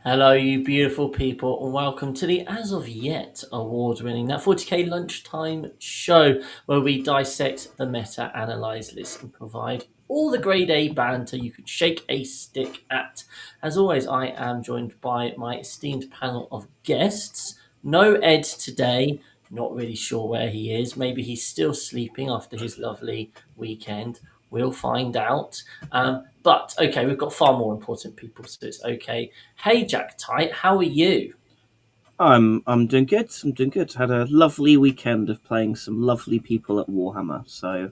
Hello, you beautiful people, and welcome to the As of Yet award-winning that 40k Lunchtime Show, where we dissect the meta, analyze lists, and provide all the grade A banter you could shake a stick at. As always, I am joined by my esteemed panel of guests. No Ed today. Not really sure where he is. Maybe he's still sleeping after his lovely weekend. We'll find out. But okay, we've got far more important people, so it's okay. Hey, Jack Tight, how are you? I'm doing good. I'm doing good. Had a lovely weekend of playing some lovely people at Warhammer, so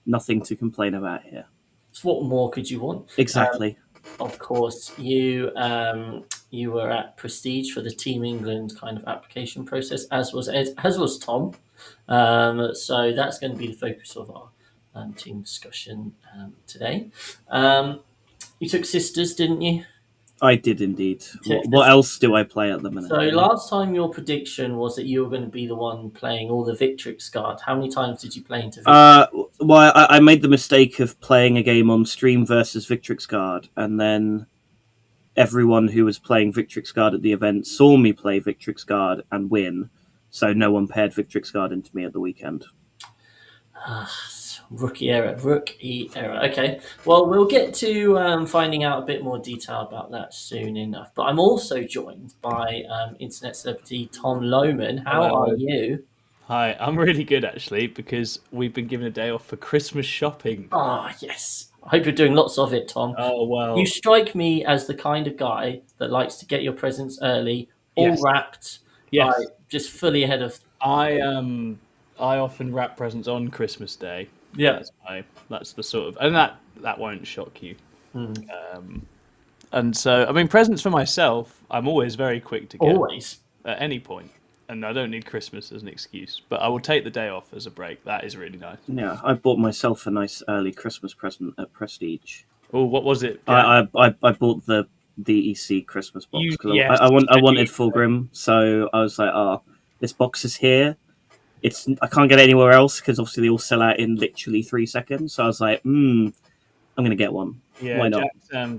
nothing to complain about here. So what more could you want? Exactly. Of course, you were at Prestige for the Team England kind of application process, as was Ed, as was Tom. So that's going to be the focus of our team discussion today. You took Sisters, didn't you? I did indeed. Took What else do I play at the So minute? last time your prediction was that you were going to be the one playing all the Victrix Guard. How many times did you play into Victrix? Well, I made the mistake of playing a game on stream versus Victrix Guard, and then everyone who was playing Victrix Guard at the event saw me play Victrix Guard and win, so no one paired Victrix Guard into me at the weekend. Rookie error. Okay. Well, we'll get to finding out a bit more detail about that soon enough. But I'm also joined by internet celebrity Tom Lohman. How Hello. are you? Hi, I'm really good actually because we've been given a day off for Christmas shopping. Ah, yes. I hope you're doing lots of it, Tom. Oh well. You strike me as the kind of guy that likes to get your presents early, all Yes. wrapped, Yes. like, just fully ahead of. I often wrap presents on Christmas Day. Yeah. That's the sort of, and that won't shock you. Mm. And so I mean, presents for myself, I'm always very quick to get Always. at any point, and I don't need Christmas as an excuse. But I will take the day off as a break. That is really nice. Yeah, I bought myself a nice early Christmas present at Prestige. Oh, what was it? I bought the DEC Christmas box because Yes. I wanted Fulgrim, so I was like, oh, this box is here. I can't get it anywhere else because obviously they all sell out in literally 3 seconds. So I was like, I'm gonna get one. Yeah, Why not?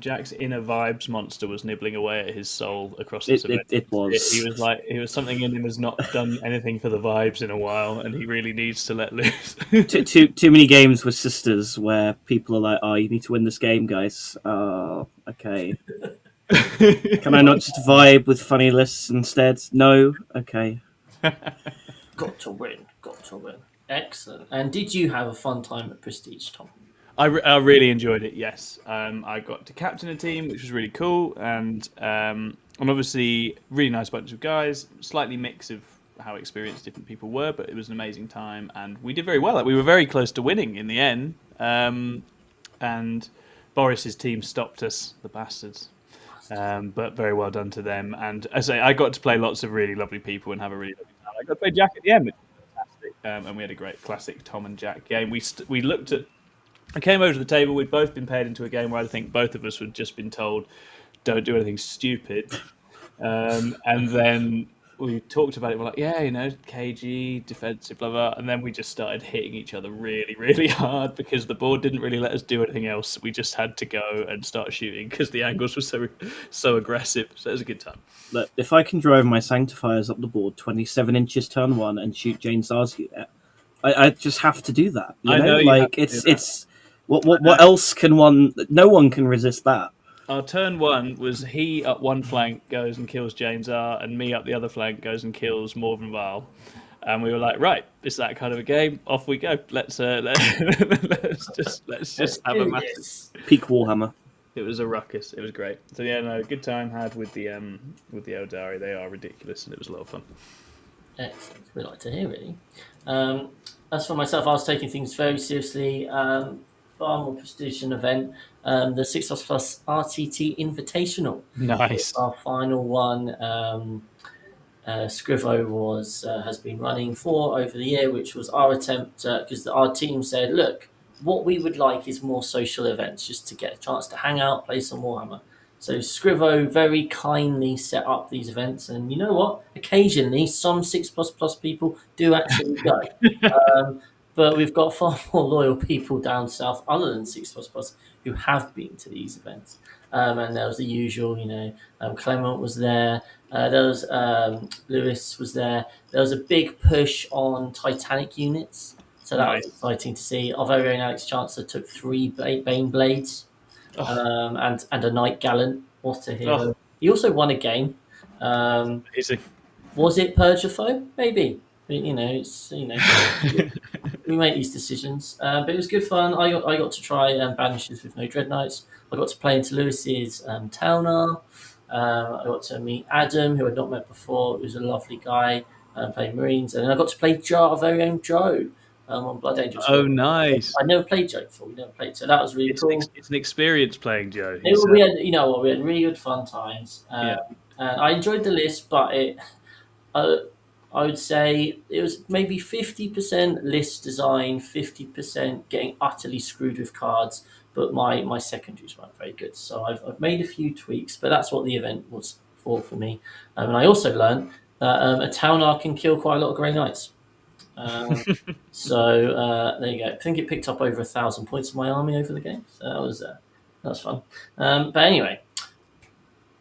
Jack's inner vibes monster was nibbling away at his soul across this event. It was. He was something in him has not done anything for the vibes in a while, and he really needs to let loose. too many games with sisters where people are like, oh, you need to win this game, guys. Oh, okay. Can I not just vibe with funny lists instead? No? Okay. Got to win. Excellent. And did you have a fun time at Prestige, Tom? I really enjoyed it. Yes, I got to captain a team, which was really cool, and obviously really nice bunch of guys. Slightly mix of how experienced different people were, but it was an amazing time, and we did very well. Like, we were very close to winning in the end, and Boris's team stopped us, the bastards. But very well done to them. And as I say, I got to play lots of really lovely people and have a really lovely time. I got to play Jack at the end, which was fantastic, and we had a great classic Tom and Jack game. We looked at. I came over to the table. We'd both been paired into a game where I think both of us had just been told, "Don't do anything stupid," and then we talked about it. We're like, "Yeah, KG, defensive, blah blah," and then we just started hitting each other really, really hard because the board didn't really let us do anything else. We just had to go and start shooting because the angles were so aggressive. So it was a good time. Look, if I can drive my Sanctifiers up the board 27 inches turn one and shoot Jane Zarsky there, I just have to do that. I know you like have to do that. it's what else can one? No one can resist that. Our turn one was he up one flank goes and kills James R, and me up the other flank goes and kills Morven Val. And we were like, right, it's that kind of a game. Off we go. Let's just have a massive. Peak Warhammer. It was a ruckus. It was great. So yeah, no, good time had with the Eldari. They are ridiculous, and it was a lot of fun. Excellent. We like to hear, really. As for myself, I was taking things very seriously. Far more prestigious event, the 6 Plus RTT Invitational. Nice. Our final one. Scrivo has been running for over the year, which was our attempt because our team said, look, what we would like is more social events, just to get a chance to hang out, play some Warhammer. So Scrivo very kindly set up these events, and you know what? Occasionally, some 6 Plus people do actually go. But we've got far more loyal people down south, other than 6 Plus, who have been to these events. and there was the usual, Clement was there. There was Lewis was there. There was a big push on Titanic units, so that was Nice. exciting to see. Our very own Alex Chancellor took 3 Bane Blades, and a Knight Gallant. What a hero! Oh. He also won a game. Amazing. Was it Purge of Foe? Maybe. It's we make these decisions, but it was good fun. I got to try Banishes with no Dread Knights. I got to play into Lewis's Taunar. I got to meet Adam, who I'd not met before. He was a lovely guy, playing Marines, and then I got to play Joe, our very own Joe, on Blood Angels. Oh, nice. I never played Joe before. We never played, so that was really cool. It's an experience playing Joe. We had, we had really good fun times. And I enjoyed the list, but I would say it was maybe 50% list design, 50% getting utterly screwed with cards. But my secondaries weren't very good, so I've made a few tweaks. But that's what the event was for me. And I also learned that a Taunar can kill quite a lot of Grey Knights. So there you go. I think it picked up over 1,000 points in my army over the game. So that was fun. But anyway,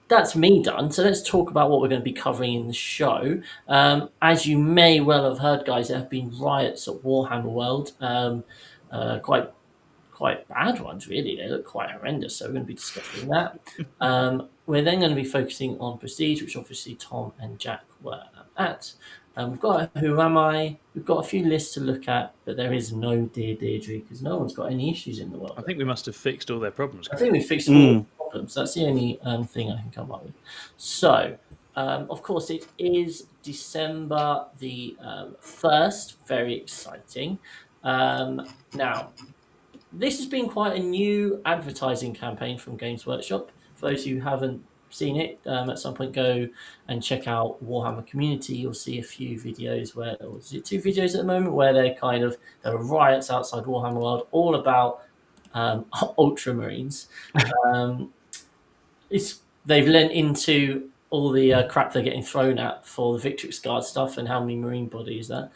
that's me done. So let's talk about what we're going to be covering in the show. As you may well have heard, guys, there have been riots at Warhammer World. Quite bad ones, really. They look quite horrendous. So we're going to be discussing that. We're then going to be focusing on Prestige, which obviously Tom and Jack were at. We've got Who Am I? We've got a few lists to look at, but there is no Dear Deirdre because no one's got any issues in the world. I think we must have fixed all their problems. I think we fixed all the problems. That's the only thing I can come up with. So, of course, it is December the 1st. Very exciting. Now, this has been quite a new advertising campaign from Games Workshop. For those who haven't seen it, at some point go and check out Warhammer Community. You'll see a few videos or is it 2 videos at the moment, where there are riots outside Warhammer World, all about Ultramarines. They've lent into all the crap they're getting thrown at for the Victrix Guard stuff and how many Marine bodies there.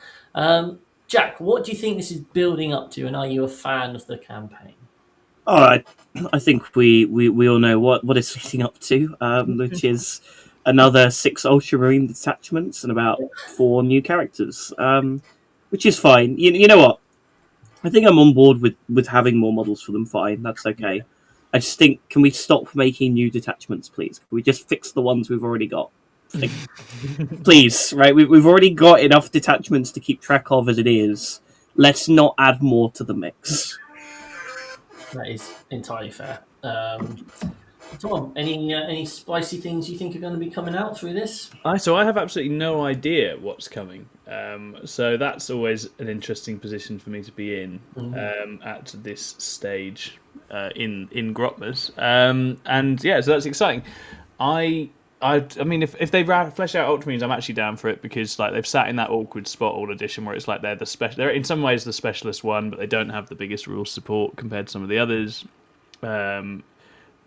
Jack, what do you think this is building up to, and are you a fan of the campaign? I think we all know what it's leading up to, which is another 6 Ultramarine detachments and about 4 new characters, which is fine. You know what? I think I'm on board with having more models for them. Fine, that's okay. I just think, can we stop making new detachments, please? Can we just fix the ones we've already got? Please, right? We've already got enough detachments to keep track of as it is. Let's not add more to the mix. That is entirely fair. Tom, any spicy things you think are going to be coming out through this? So I have absolutely no idea what's coming. So that's always an interesting position for me to be in at this stage in Grotmaaass. And yeah, so that's exciting. I mean, if they flesh out Ultramarines, I'm actually down for it, because like they've sat in that awkward spot all edition where it's like they're the special. They're in some ways the specialist one, but they don't have the biggest rule support compared to some of the others.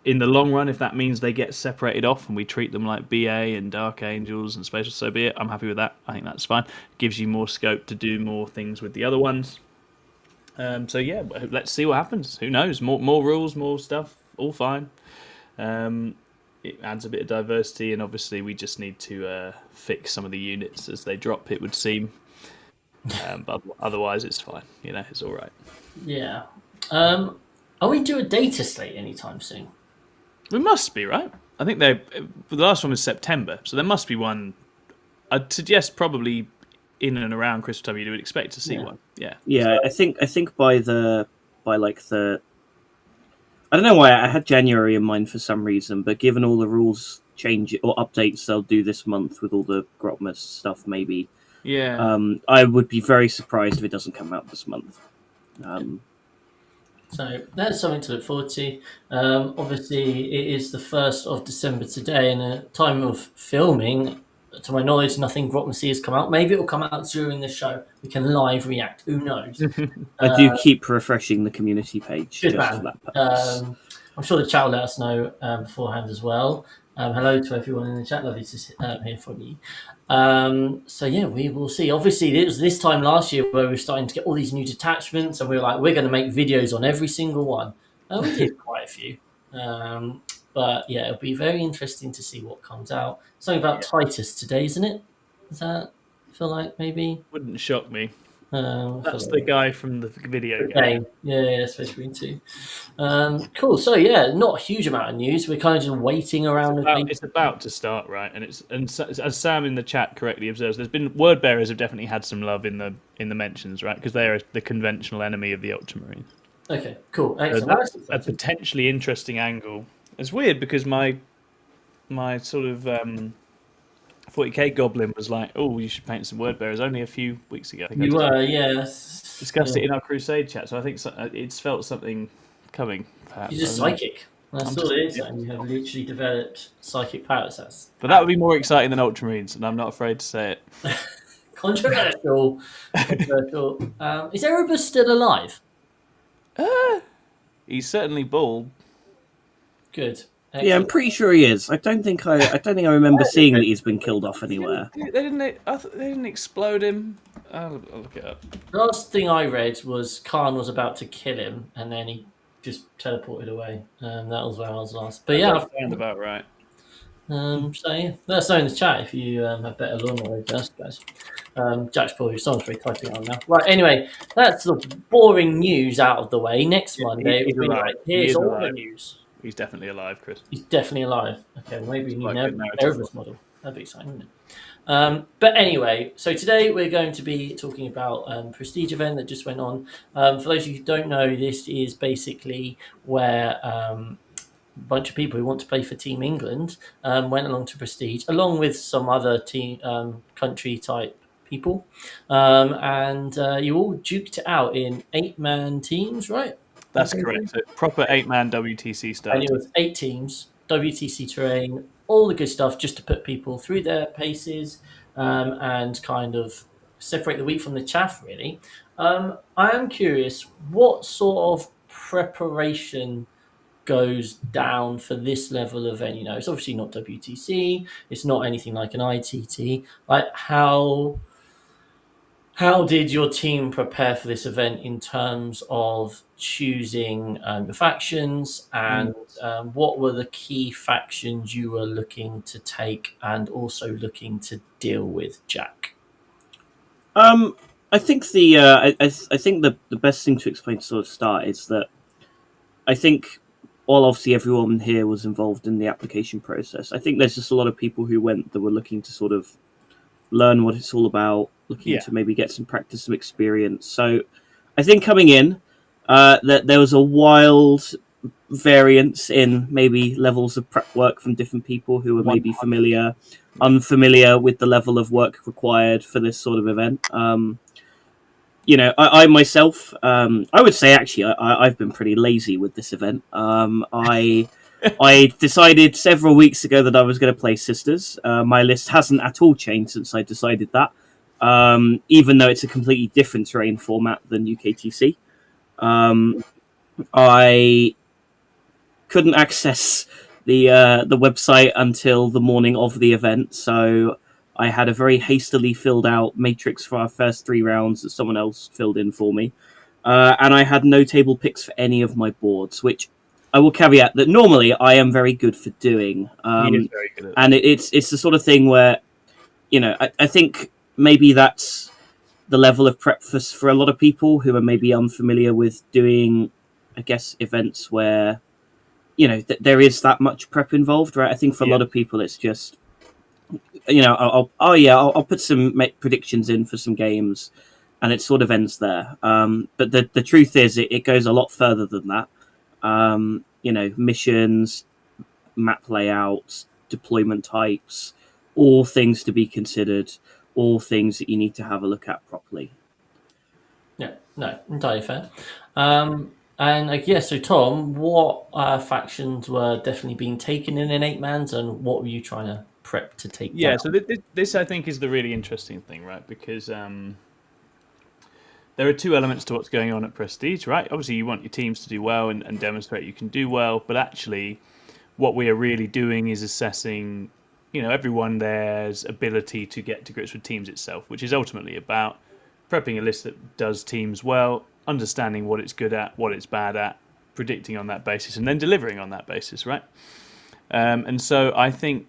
In the long run, if that means they get separated off and we treat them like BA and Dark Angels and Special, so be it. I'm happy with that. I think that's fine. Gives you more scope to do more things with the other ones. So yeah, let's see what happens. Who knows? More rules, more stuff. All fine. It adds a bit of diversity, and obviously we just need to fix some of the units as they drop, it would seem. But otherwise, it's fine. It's all right. Yeah. Are we due a data slate anytime soon? We must be, right? I think the last one was September, so there must be one. I'd suggest probably in and around Christmas time you would expect to see one. Yeah. Yeah, I think by the I don't know why I had January in mind for some reason, but given all the rules change or updates they'll do this month with all the Grotmaaass stuff, maybe. Yeah. I would be very surprised if it doesn't come out this month. So that's something to look forward to. Obviously, it is the 1st of December today, and at time of filming, to my knowledge, nothing Grotmaaass has come out. Maybe it will come out during the show. We can live react. Who knows? I do keep refreshing the community page Good just man. for that purpose. I'm sure the chat will let us know beforehand as well. Hello to everyone in the chat. Lovely to hear from you. So yeah, we will see. Obviously, it was this time last year where we were starting to get all these new detachments, and we were like, we're going to make videos on every single one. We did quite a few. But yeah, it'll be very interesting to see what comes out. Something about Titus today, isn't it? Is that I feel like maybe? Wouldn't shock me. I feel That's the like guy from the video the game. game. Yeah, Space Marine 2. Cool. So yeah, not a huge amount of news. We're kind of just waiting around. It's about to start, right? And as Sam in the chat correctly observes, there's been word bearers have definitely had some love in the mentions, right? Because they are the conventional enemy of the Ultramarines. Okay, cool, So excellent. that's Well, a that's potentially interesting angle. It's weird because my sort of 40k goblin was like, "Oh, you should paint some word bearers." Only a few weeks ago, I think I you just were, yes. discussed Yeah. it in our crusade chat. So I think it's felt something coming. Perhaps You're just I don't know. psychic. That's I'm all just, it is, yeah. and you have literally developed psychic powers. That's But that would be more exciting than Ultramarines, and I'm not afraid to say it. controversial. Controversial. Is Erebus still alive? He's certainly bald. Good. Yeah, I'm Excellent. pretty sure he is. I don't think I remember seeing that he's been killed off anywhere. They didn't explode him. I'll look it up. The last thing I read was Khan was about to kill him, and then he just teleported away. That was where I was last. But yeah, Sound about right. so yeah, let us know in the chat if you have better law knowledge than us, guys. Jack's probably someone's probably typing on now. Right, anyway, that's the boring news out of the way. Next Monday, He's we'll be alive. like, He here's is all the alive. news. He's definitely alive, Chris. He's definitely alive. Okay, well, maybe we need quite a an good narrative. Erebus model. That'd be exciting, wouldn't it? But anyway, so today we're going to be talking about Prestige event that just went on. For those of you who don't know, this is basically where a bunch of people who want to play for Team England went along to Prestige, along with some other team country type people, and you all duked it out in 8-man teams, right? That's correct. So proper 8-man WTC style. And it was 8 teams, WTC terrain, all the good stuff, just to put people through their paces and kind of separate the wheat from the chaff, really. I am curious, what sort of preparation goes down for this level of event? You know, it's obviously not WTC, it's not anything like an ITT. Like, how did your team prepare for this event in terms of choosing the factions, and what were the key factions you were looking to take and also looking to deal with, Jack? I think I think the best thing to explain to sort of start is that I think while obviously everyone here was involved in the application process, I think there's just a lot of people who went that were looking to sort of learn what it's all about, looking to maybe get some practice, some experience. So I think coming in, that there was a wild variance in maybe levels of prep work from different people who were maybe unfamiliar with the level of work required for this sort of event. You know, I myself, I would say actually, I've been pretty lazy with this event. I decided several weeks ago that I was going to play Sisters. My list hasn't at all changed since I decided that, even though it's a completely different terrain format than UKTC. I couldn't access the website until the morning of the event, so I had a very hastily filled out matrix for our first 3 rounds that someone else filled in for me, and I had no table picks for any of my boards, which I will caveat that normally I am very good for doing. He is very good at that. And it's the sort of thing where, you know, I think maybe that's the level of prep for a lot of people who are maybe unfamiliar with doing, I guess, events where, you know, there is that much prep involved, right? I think for a lot of people, it's just, you know, I'll put some predictions in for some games, and it sort of ends there. But the truth is, it goes a lot further than that. You know, missions, map layouts, deployment types, all things to be considered, all things that you need to have a look at properly. Yeah, no, entirely fair. And I guess, so Tom, what factions were definitely being taken in 8-mans, and what were you trying to prep to take down? So this I think is the really interesting thing, right? Because there are 2 elements to what's going on at Prestige, right? Obviously, you want your teams to do well and demonstrate you can do well, but actually, what we are really doing is assessing, you know, everyone there's ability to get to grips with teams itself, which is ultimately about prepping a list that does teams well, understanding what it's good at, what it's bad at, predicting on that basis, and then delivering on that basis, right? And so I think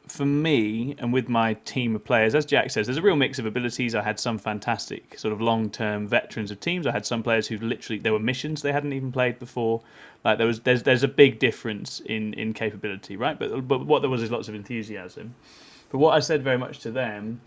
for me and with my team of players, as Jack says, there's a real mix of abilities. I had some fantastic sort of long-term veterans of teams. I had some players who literally there were missions they hadn't even played before. Like there's a big difference in capability, right? But what there was is lots of enthusiasm. But what I said very much to them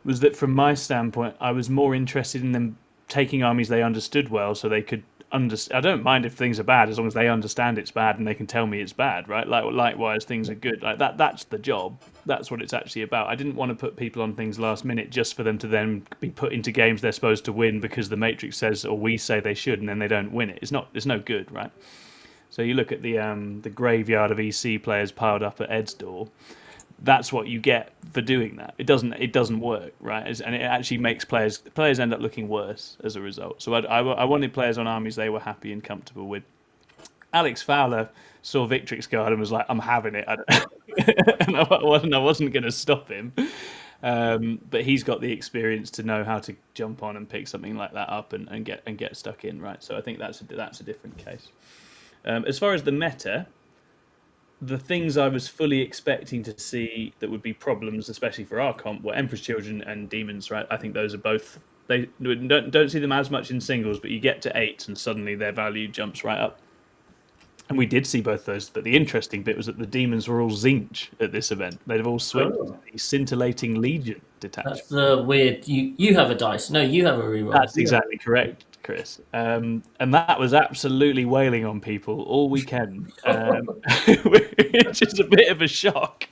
was that from my standpoint, I was more interested in them taking armies they understood well, so they could understand. I don't mind if things are bad as long as they understand it's bad and they can tell me it's bad, right? Likewise, things are good. Like that's the job. That's what it's actually about. I didn't want to put people on things last minute just for them to then be put into games they're supposed to win because the Matrix says or we say they should, and then they don't win it. It's no good, right? So you look at the graveyard of EC players piled up at Ed's door. That's what you get for doing that. It doesn't work, right? And it actually makes players end up looking worse as a result. So I wanted players on armies they were happy and comfortable with. Alex Fowler saw Victrix Guard and was like, "I'm having it," and I wasn't going to stop him. But he's got the experience to know how to jump on and pick something like that up and get stuck in, right? So I think that's a different case. As far as the meta, the things I was fully expecting to see that would be problems, especially for our comp, were Emperor's Children and Demons, right? I think those are both... They don't see them as much in singles, but you get to 8 and suddenly their value jumps right up. And we did see both those, but the interesting bit was that the Demons were all Zinch at this event. They've all switched to the Scintillating Legion detachment. That's the weird... You have a dice. No, you have a reroll. That's exactly correct, Chris. And that was absolutely wailing on people all weekend, which is a bit of a shock.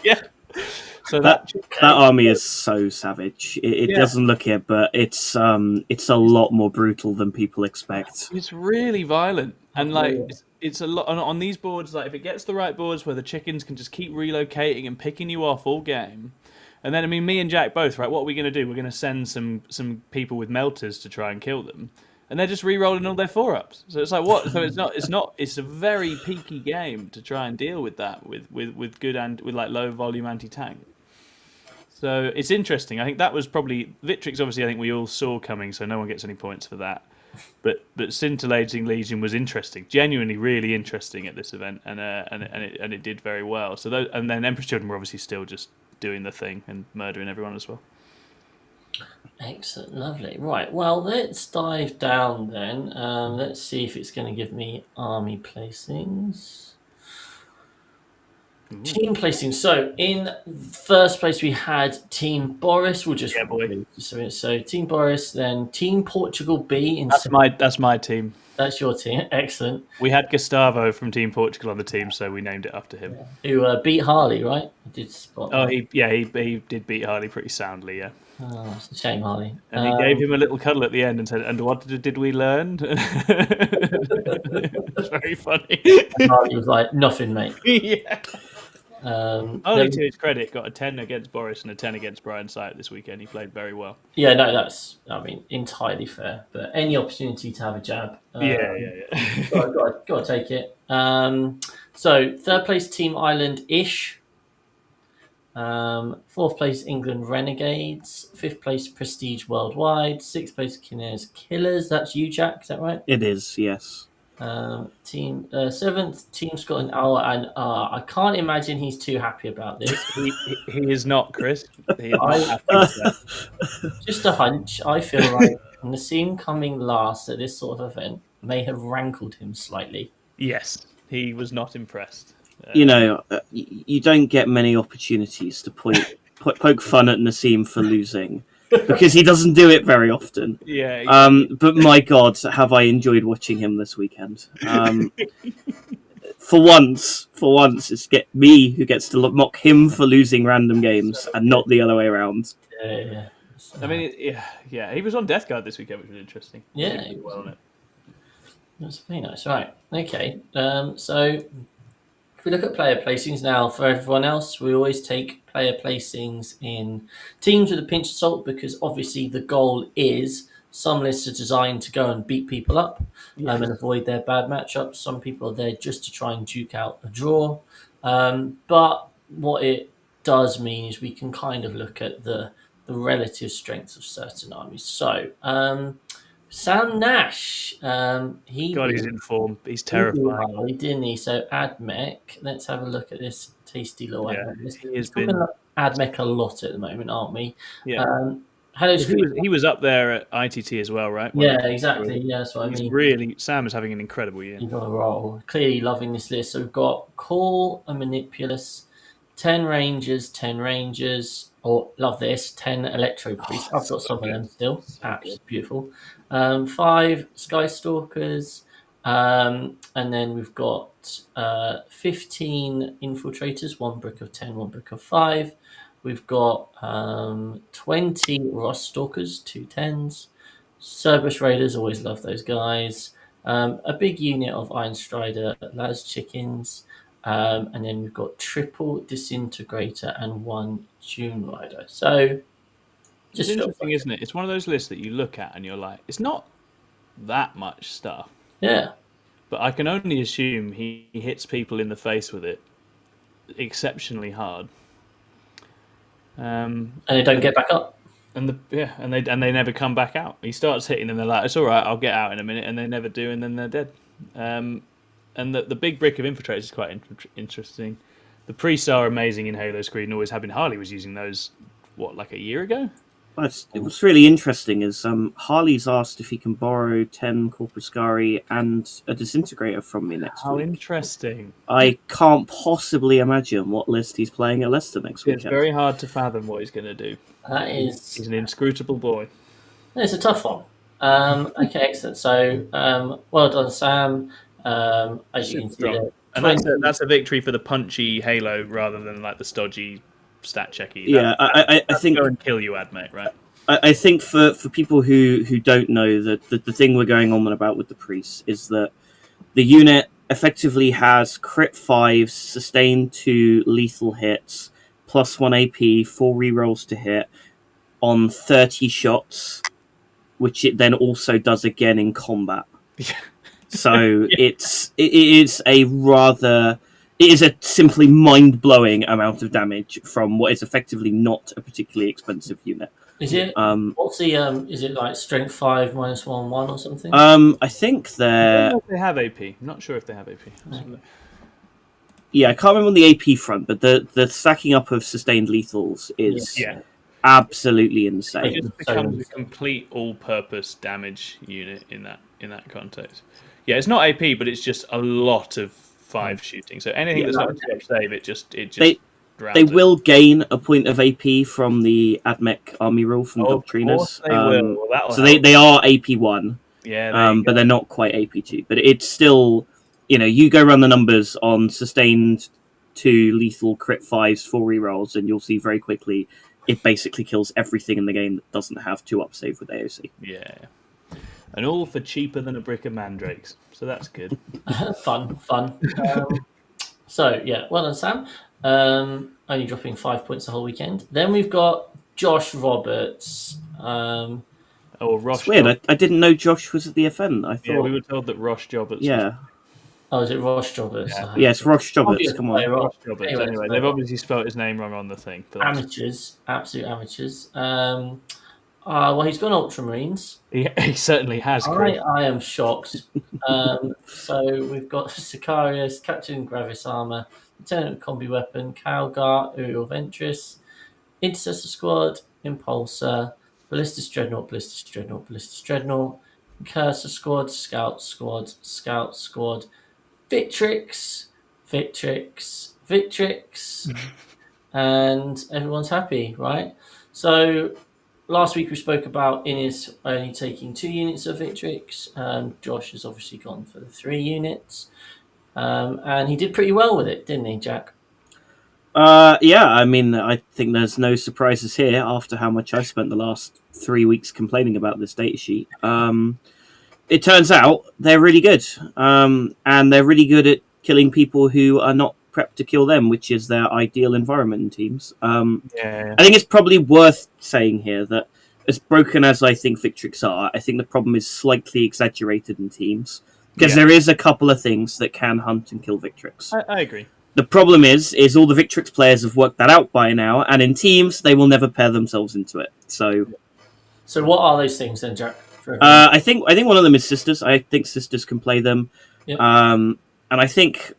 Yeah. So that army is so savage. It doesn't look it, but it's a lot more brutal than people expect. It's really violent, and it's a lot on these boards. Like if it gets the right boards where the chickens can just keep relocating and picking you off all game. And then, I mean, me and Jack both, right? What are we going to do? We're going to send some people with melters to try and kill them, and they're just re-rolling all their 4-ups. So it's like what? So it's a very peaky game to try and deal with that with good and with like low volume anti-tank. So it's interesting. I think that was probably Victrix. Obviously, I think we all saw coming, so no one gets any points for that. But Scintillating Legion was interesting, genuinely really interesting at this event, and it did very well. So and then Emperor's Children were obviously still just doing the thing and murdering everyone as well. Excellent, lovely. Right, well, let's dive down then. Let's see if it's going to give me army placings. Ooh. Team placings. So in first place we had Team Boris. We'll just so Team Boris, then Team Portugal B. That's my team. That's your team. Excellent. We had Gustavo from Team Portugal on the team, so we named it after him. Who beat Harley, right? He did spot. Oh, he did beat Harley pretty soundly, yeah. Oh, it's a shame, Harley. And he gave him a little cuddle at the end and said, "And what did we learn?" It's very funny. And Harley was like, "Nothing, mate." Yeah. Only to his credit, got a 10 against Boris and a 10 against Brian Syatt this weekend. He played very well. Yeah, no, that's, entirely fair. But any opportunity to have a jab. Got to take it. So, third place, Team Ireland-ish. Fourth place, England Renegades. Fifth place, Prestige Worldwide. Sixth place, Kinnair's Killers. That's you, Jack, is that right? It is, yes. Team seventh, Team Scotland Owl, and I can't imagine he's too happy about this. He is not, Chris. He is not happy with that. Just a hunch. I feel like Nassim coming last at this sort of event may have rankled him slightly. Yes, he was not impressed. You don't get many opportunities to poke fun at Nassim for losing. Because he doesn't do it very often. Yeah. But my God, have I enjoyed watching him this weekend. For once, it's me who gets to mock him for losing random games and not the other way around. Yeah. I mean, he was on Death Guard this weekend, which was interesting. Yeah. He well on it. That's very nice. Right. Okay. So if we look at player placings now, for everyone else, we always take player placings in teams with a pinch of salt because obviously the goal is some lists are designed to go and beat people up and avoid their bad matchups. Some people are there just to try and duke out a draw. But what it does mean is we can kind of look at the relative strengths of certain armies. So Sam Nash. He God, he's did in form. He's he did terrifying. well, didn't he? So Admech. Let's have a look at this tasty little Yeah, Admech list. he We're has talking been. about Admech a lot at the moment, aren't we? Yeah, Hello, well, Screen. he was up there at ITT as well, right? One of Yeah, the exactly. Yeah, that's what I He's mean. really Sam is having an incredible year. He's on a roll. Clearly loving this list. So we've got Call and Manipulus, 10 Rangers, 10 Rangers, or love this, 10 Electro Priests. I've got So some of good. them still. So Absolutely good. beautiful. 5 Sky Stalkers, and then we've got 15 Infiltrators, 1 brick of 10, 1 brick of 5. We've got 20 Ross Stalkers, 2 10s. Cerberus Raiders, always love those guys. A big unit of Iron Strider, Las Chickens, and then we've got triple Disintegrator and 1 June Rider. So It's just feels interesting, like isn't it? It's one of those lists that you look at and you're like, it's not that much stuff, yeah, but I can only assume he hits people in the face with it exceptionally hard. and they don't get back up. And they never come back out. He starts hitting and they're like, it's all right, I'll get out in a minute, and they never do, and then they're dead. And the big brick of infiltrators is quite interesting. The priests are amazing in Halo Screen, always have been. Harley was using those, like a year ago? What's really interesting is Harley's asked if he can borrow 10 Corpuscari and a Disintegrator from me next How week. interesting. I can't possibly imagine what list he's playing at Leicester next It's weekend. very hard to fathom what he's going to do. That is, He's an inscrutable boy. it's a tough one. Okay, excellent. So well done, Sam. As you can see, Strong. there, And that's a victory for the punchy Halo rather than like the stodgy stat checky. Yeah, I think go and kill you, Admate, right? I think for people who don't know, that the thing we're going on about with the priests is that the unit effectively has crit 5, sustain 2 lethal hits, plus 1 AP, 4 rerolls to hit on 30 shots, which it then also does again in combat. Yeah. So it is a simply mind-blowing amount of damage from what is effectively not a particularly expensive unit. is it? What's the is it like strength 5 minus 1 1 or something? I think I they're... don't know if they have AP. I'm not sure if they have AP. Yeah, I can't remember on the AP front, but the stacking up of sustained lethals is absolutely It insane. just becomes a complete all-purpose damage unit in that context. Yeah, it's not AP, but it's just a lot of 5 shooting. So anything that's not a 2-up save, it just drowns They it. will gain a point of AP from the Admech army rule from Of Doctriners. course they will. Well, that'll So help. they are AP1, Yeah, but they're not quite AP2. But it's still, you go run the numbers on sustained 2 lethal crit 5s, 4 rerolls, and you'll see very quickly it basically kills everything in the game that doesn't have 2-up save with AOC. Yeah. And all for cheaper than a brick of mandrakes. So that's good. fun. So yeah, well done, Sam. Only dropping 5 points the whole weekend. Then we've got Josh Roberts. Rosh. It's weird. I didn't know Josh was at the event. I thought. Yeah, we were told that Rosh Joberts. Yeah. Oh, is it Rosh Jobbers? Yeah. Yes, Rosh Joberts. Come on. Rosh Joberts. Anyway, they've obviously spelled his name wrong on the thing. Amateurs, absolute amateurs. Well, he's gone Ultramarines. He certainly has. I am shocked. So we've got Sicarius, Captain Gravis Armor, Lieutenant Combi Weapon, Calgar, Uriel Ventris, Intercessor Squad, Impulsor, Ballistus Dreadnought, Ballistus Dreadnought, Ballistus Dreadnought, Cursor Squad, Scout Squad, Scout Squad, Victrix, and everyone's happy, right? So last week we spoke about Innis only taking 2 units of Victrix. Josh has obviously gone for the 3 units. And he did pretty well with it, didn't he, Jack? Yeah, I mean, I think there's no surprises here after how much I spent the last 3 weeks complaining about this datasheet. It turns out they're really good. And they're really good at killing people who are not prepped to kill them, which is their ideal environment in teams. I think it's probably worth saying here that as broken as I think Victrix are, I think the problem is slightly exaggerated in teams. Because there is a couple of things that can hunt and kill Victrix. I agree. The problem is all the Victrix players have worked that out by now, and in teams, they will never pair themselves into it. So what are those things then, Jack? for everyone? I think one of them is Sisters. I think Sisters can play them. Yep. And I think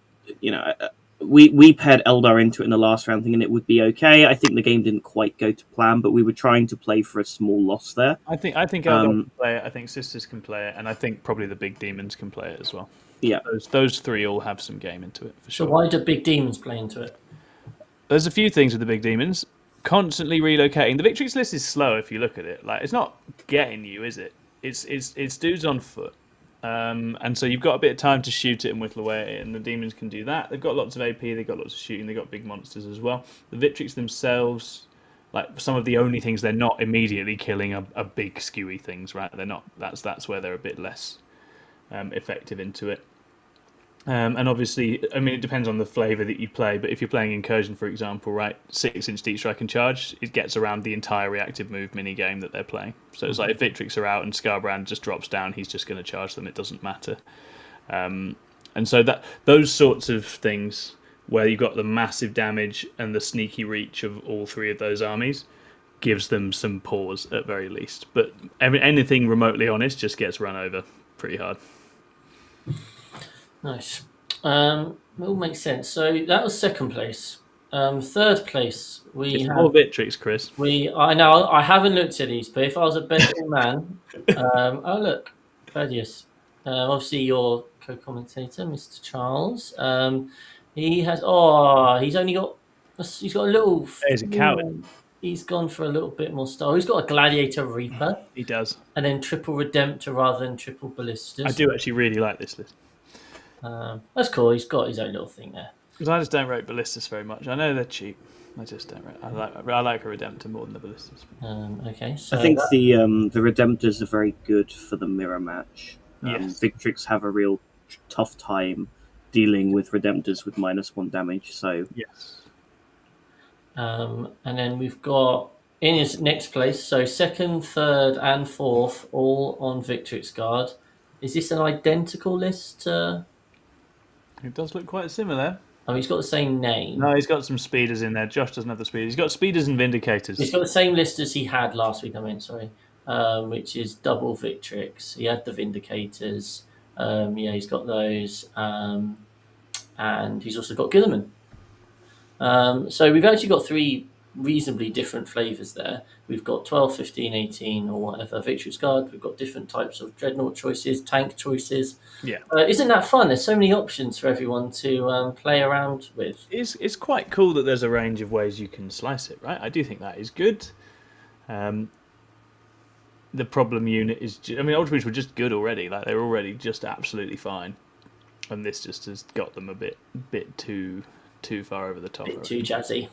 we paired Eldar into it in the last round, thinking it would be okay. I think the game didn't quite go to plan, but we were trying to play for a small loss there. I think Eldar can play it. I think Sisters can play it, and I think probably the Big Demons can play it as well. Yeah, those three all have some game into it for sure. So why do Big Demons play into it? There's a few things with the Big Demons. Constantly relocating. The Victrix list is slow if you look at it. Like, it's not getting you, is it? It's dudes on foot. And so you've got a bit of time to shoot it and whittle away at it, and the demons can do that. They've got lots of AP, they've got lots of shooting, they've got big monsters as well. The Victrix themselves, like, some of the only things they're not immediately killing are big skewy things, right? They're not. That's where they're a bit less effective into it. And obviously, I mean, it depends on the flavour that you play, but if you're playing Incursion, for example, right, 6-inch deep strike and charge, it gets around the entire reactive move mini game that they're playing. So it's like if Victrix are out and Scarbrand just drops down, he's just going to charge them, it doesn't matter. And so those sorts of things, where you've got the massive damage and the sneaky reach of all three of those armies, gives them some pause at very least. But anything remotely honest just gets run over pretty hard. Nice. It all makes sense. So that was second place. Third place, It's more Victrix, Chris. I know I haven't looked at these, but if I was a betting man, oh look, Thaddeus. Obviously your co-commentator, Mr. Charles. He's only got he's got a little. He's a coward. He's gone for a little bit more style. He's got a Gladiator Reaper. He does. And then triple Redemptor rather than triple Ballistas. I do actually really like this list. That's cool. He's got his own little thing there. Because I just don't rate Ballistas very much. I know they're cheap. I just don't rate. I like a Redemptor more than the Ballistas. Okay, so I think the Redemptors are very good for the mirror match. Yes. Victrix have a real tough time dealing with Redemptors with -1 damage. So yes. And then we've got in his next place. So second, third, and fourth, all on Victrix Guard. Is this an identical list? It does look quite similar. Oh, he's got the same name. No, he's got some speeders in there. Josh doesn't have the speeders. He's got speeders and vindicators. He's got the same list as he had last week. Which is double Victrix. He had the Vindicators. He's got those, and he's also got Guilliman. So we've actually got three reasonably different flavors there. We've got 12, 15, 18, or whatever Victrix Guard. We've got different types of Dreadnought choices, tank choices. Yeah. Isn't that fun? There's so many options for everyone to play around with. It's quite cool that there's a range of ways you can slice it, right? I do think that is good. The problem unit is... Ultramarines were just good already. Like, they're already just absolutely fine. And this just has got them a bit too far over the top. Bit too jazzy.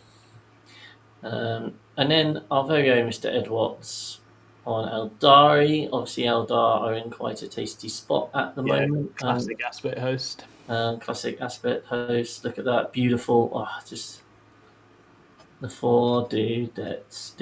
And then our very own Mr. Ed Watts on Eldari. Obviously, Eldar are in quite a tasty spot at the moment. Classic aspect host. Classic aspect host. Look at that. Beautiful. Just the four dudettes.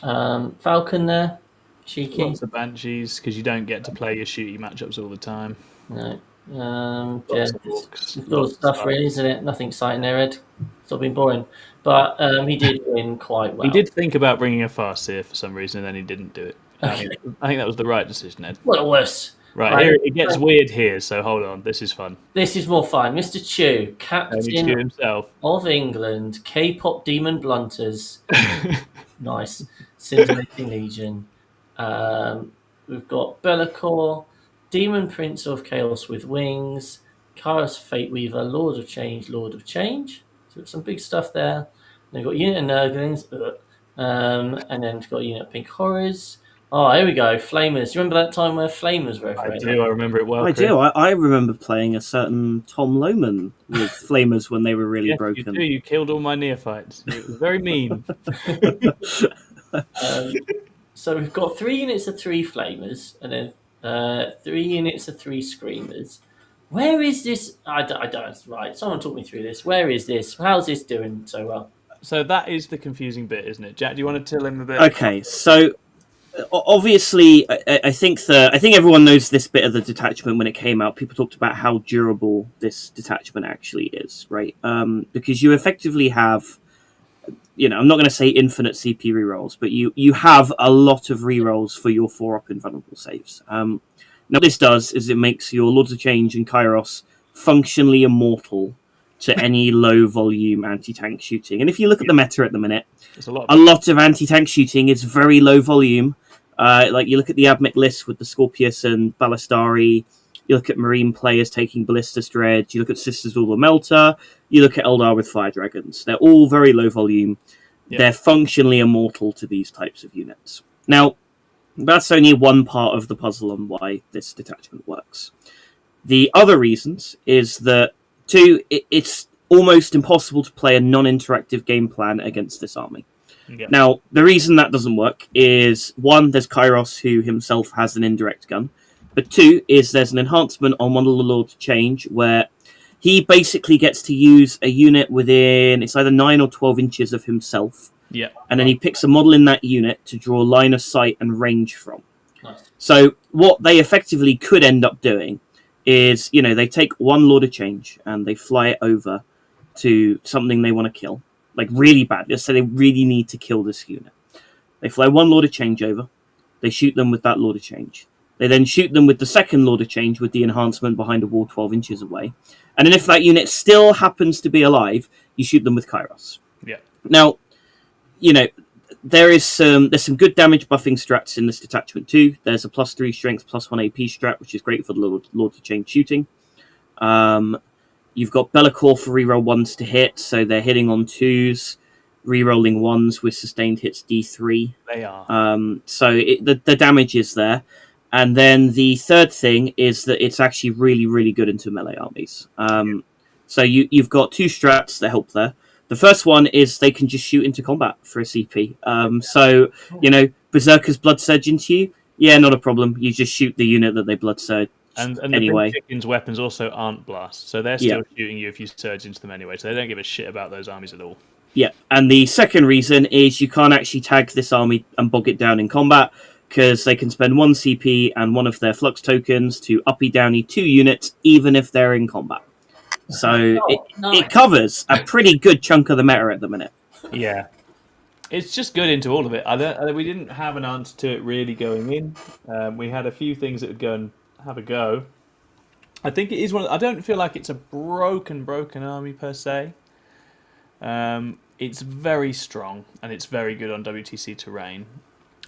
Falcon there. Cheeky. Lots of Banshees, because you don't get to play your shooty matchups all the time. No. Lots of orcs. It's all stuff, really, isn't it? Nothing exciting there, Ed. Stop being boring. But he did win quite well. He did think about bringing a Farseer for some reason, and then he didn't do it. Okay. I think that was the right decision, Ed. What a worse. Right, here it gets weird here, so hold on. This is fun. This is more fun. Mr. Chew, captain himself of England, K-pop demon blunters. Nice. Scintillating Legion. We've got Be'lakor, Demon Prince of Chaos with Wings, Kairos Fate Weaver, Lord of Change. So some big stuff there. Then we've got Unit of Nurglings, and then we've got Unit of Pink Horrors. Oh, here we go, Flamers. You remember that time where Flamers were I do, I remember it well. I do. I remember playing a certain Tom Lohman with Flamers when they were really broken. You do. You killed all my neophytes. It was very mean. So we've got 3 units of 3 Flamers, and then 3 units of 3 Screamers. Where is this? I don't. Right, someone talk me through this. Where is this? How's this doing so well? So that is the confusing bit, isn't it? Jack, do you want to tell him a bit? Okay, so obviously, I think everyone knows this bit of the detachment when it came out. People talked about how durable this detachment actually is, right? Because you effectively have I'm not going to say infinite CP rerolls, but you have a lot of rerolls for your 4-up invulnerable saves. Now, what this does is it makes your Lords of Change and Kairos functionally immortal to any low-volume anti-tank shooting. And if you look at the meta at the minute, a lot of anti-tank shooting is very low volume. Like you look at the Abmec list with the Scorpius and Ballistari, you look at Marine players taking Ballista's Dredge, you look at Sisters of the Melter, you look at Eldar with Fire Dragons. They're all very low volume. Yep. They're functionally immortal to these types of units. Now, that's only one part of the puzzle on why this detachment works. The other reasons is that, two, it's almost impossible to play a non-interactive game plan against this army. Yep. Now, the reason that doesn't work is, one, there's Kairos, who himself has an indirect gun, but two, is there's an enhancement on one of the Lords of Change where he basically gets to use a unit within, it's either 9 or 12 inches of himself. Yeah. And then he picks a model in that unit to draw line of sight and range from. Nice. So what they effectively could end up doing is, they take one Lord of Change and they fly it over to something they want to kill. Like really bad. Let's say they really need to kill this unit. They fly one Lord of Change over. They shoot them with that Lord of Change. They then shoot them with the second Lord of Change with the enhancement behind a wall 12 inches away. And then if that unit still happens to be alive, you shoot them with Kairos. Yeah. Now, there's some good damage buffing strats in this detachment too. There's a +3 strength, +1 AP strat, which is great for the Lord of Change shooting. You've got Be'lakor for reroll 1s to hit, so they're hitting on 2s, rerolling 1s with sustained hits D3. They are. So the damage is there. And then the third thing is that it's actually really, really good into melee armies. So you've got two strats that help there. The first one is they can just shoot into combat for a CP. So, Berserker's blood surge into you, yeah, not a problem. You just shoot the unit that they blood surge. And anyway. the big chickens' weapons also aren't blast, so they're still shooting you if you surge into them anyway, so they don't give a shit about those armies at all. Yeah, and the second reason is you can't actually tag this army and bog it down in combat, because they can spend 1 CP and one of their flux tokens to uppy downy 2 units, even if they're in combat. So it covers a pretty good chunk of the meta at the minute. Yeah. It's just good into all of it. We didn't have an answer to it really going in. We had a few things that would go and have a go. I think it is I don't feel like it's a broken army per se. It's very strong and it's very good on WTC terrain.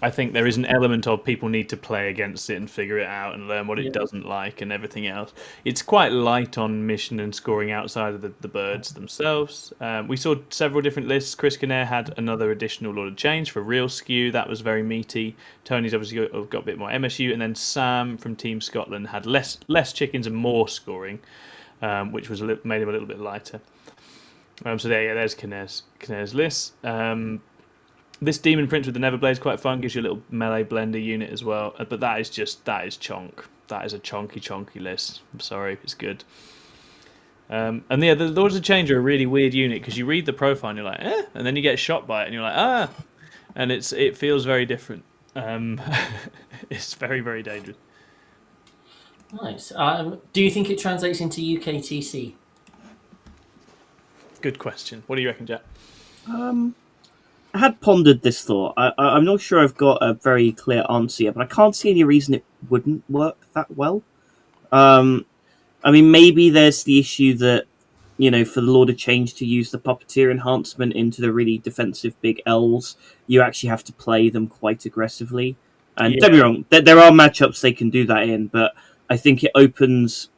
I think there is an element of people need to play against it and figure it out and learn what it doesn't like and everything else. It's quite light on mission and scoring outside of the birds themselves. We saw several different lists. Chris Kinnair had another additional Lord of Change for real skew. That was very meaty. Tony's obviously got a bit more MSU. And then Sam from Team Scotland had less chickens and more scoring, which was made him a little bit lighter. So there's Kinnair's list. This Demon Prince with the Neverblade is quite fun. Gives you a little melee blender unit as well. But that is chonk. That is a chonky list. I'm sorry, it's good. And the Lords of Change are a really weird unit because you read the profile and you're like, and then you get shot by it and you're like, and it feels very different. It's very, very dangerous. Nice. Do you think it translates into UKTC? Good question. What do you reckon, Jack? I had pondered this thought. I'm not sure I've got a very clear answer yet, but I can't see any reason it wouldn't work that well. Maybe there's the issue that, for the Lord of Change to use the Puppeteer enhancement into the really defensive big elves, you actually have to play them quite aggressively. And don't be wrong, there are matchups they can do that in, but I think it opens...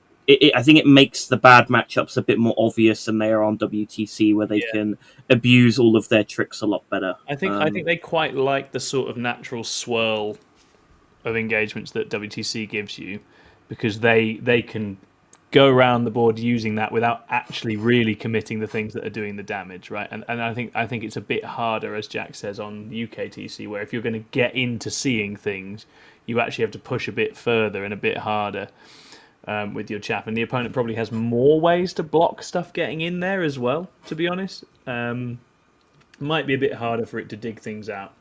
I think it makes the bad matchups a bit more obvious than they are on WTC, where they can abuse all of their tricks a lot better. I think they quite like the sort of natural swirl of engagements that WTC gives you, because they can go around the board using that without actually really committing the things that are doing the damage, right? And I think it's a bit harder, as Jack says, on UKTC, where if you're going to get into seeing things, you actually have to push a bit further and a bit harder. With your chap, and the opponent probably has more ways to block stuff getting in there as well, to be honest. Might be a bit harder for it to dig things out.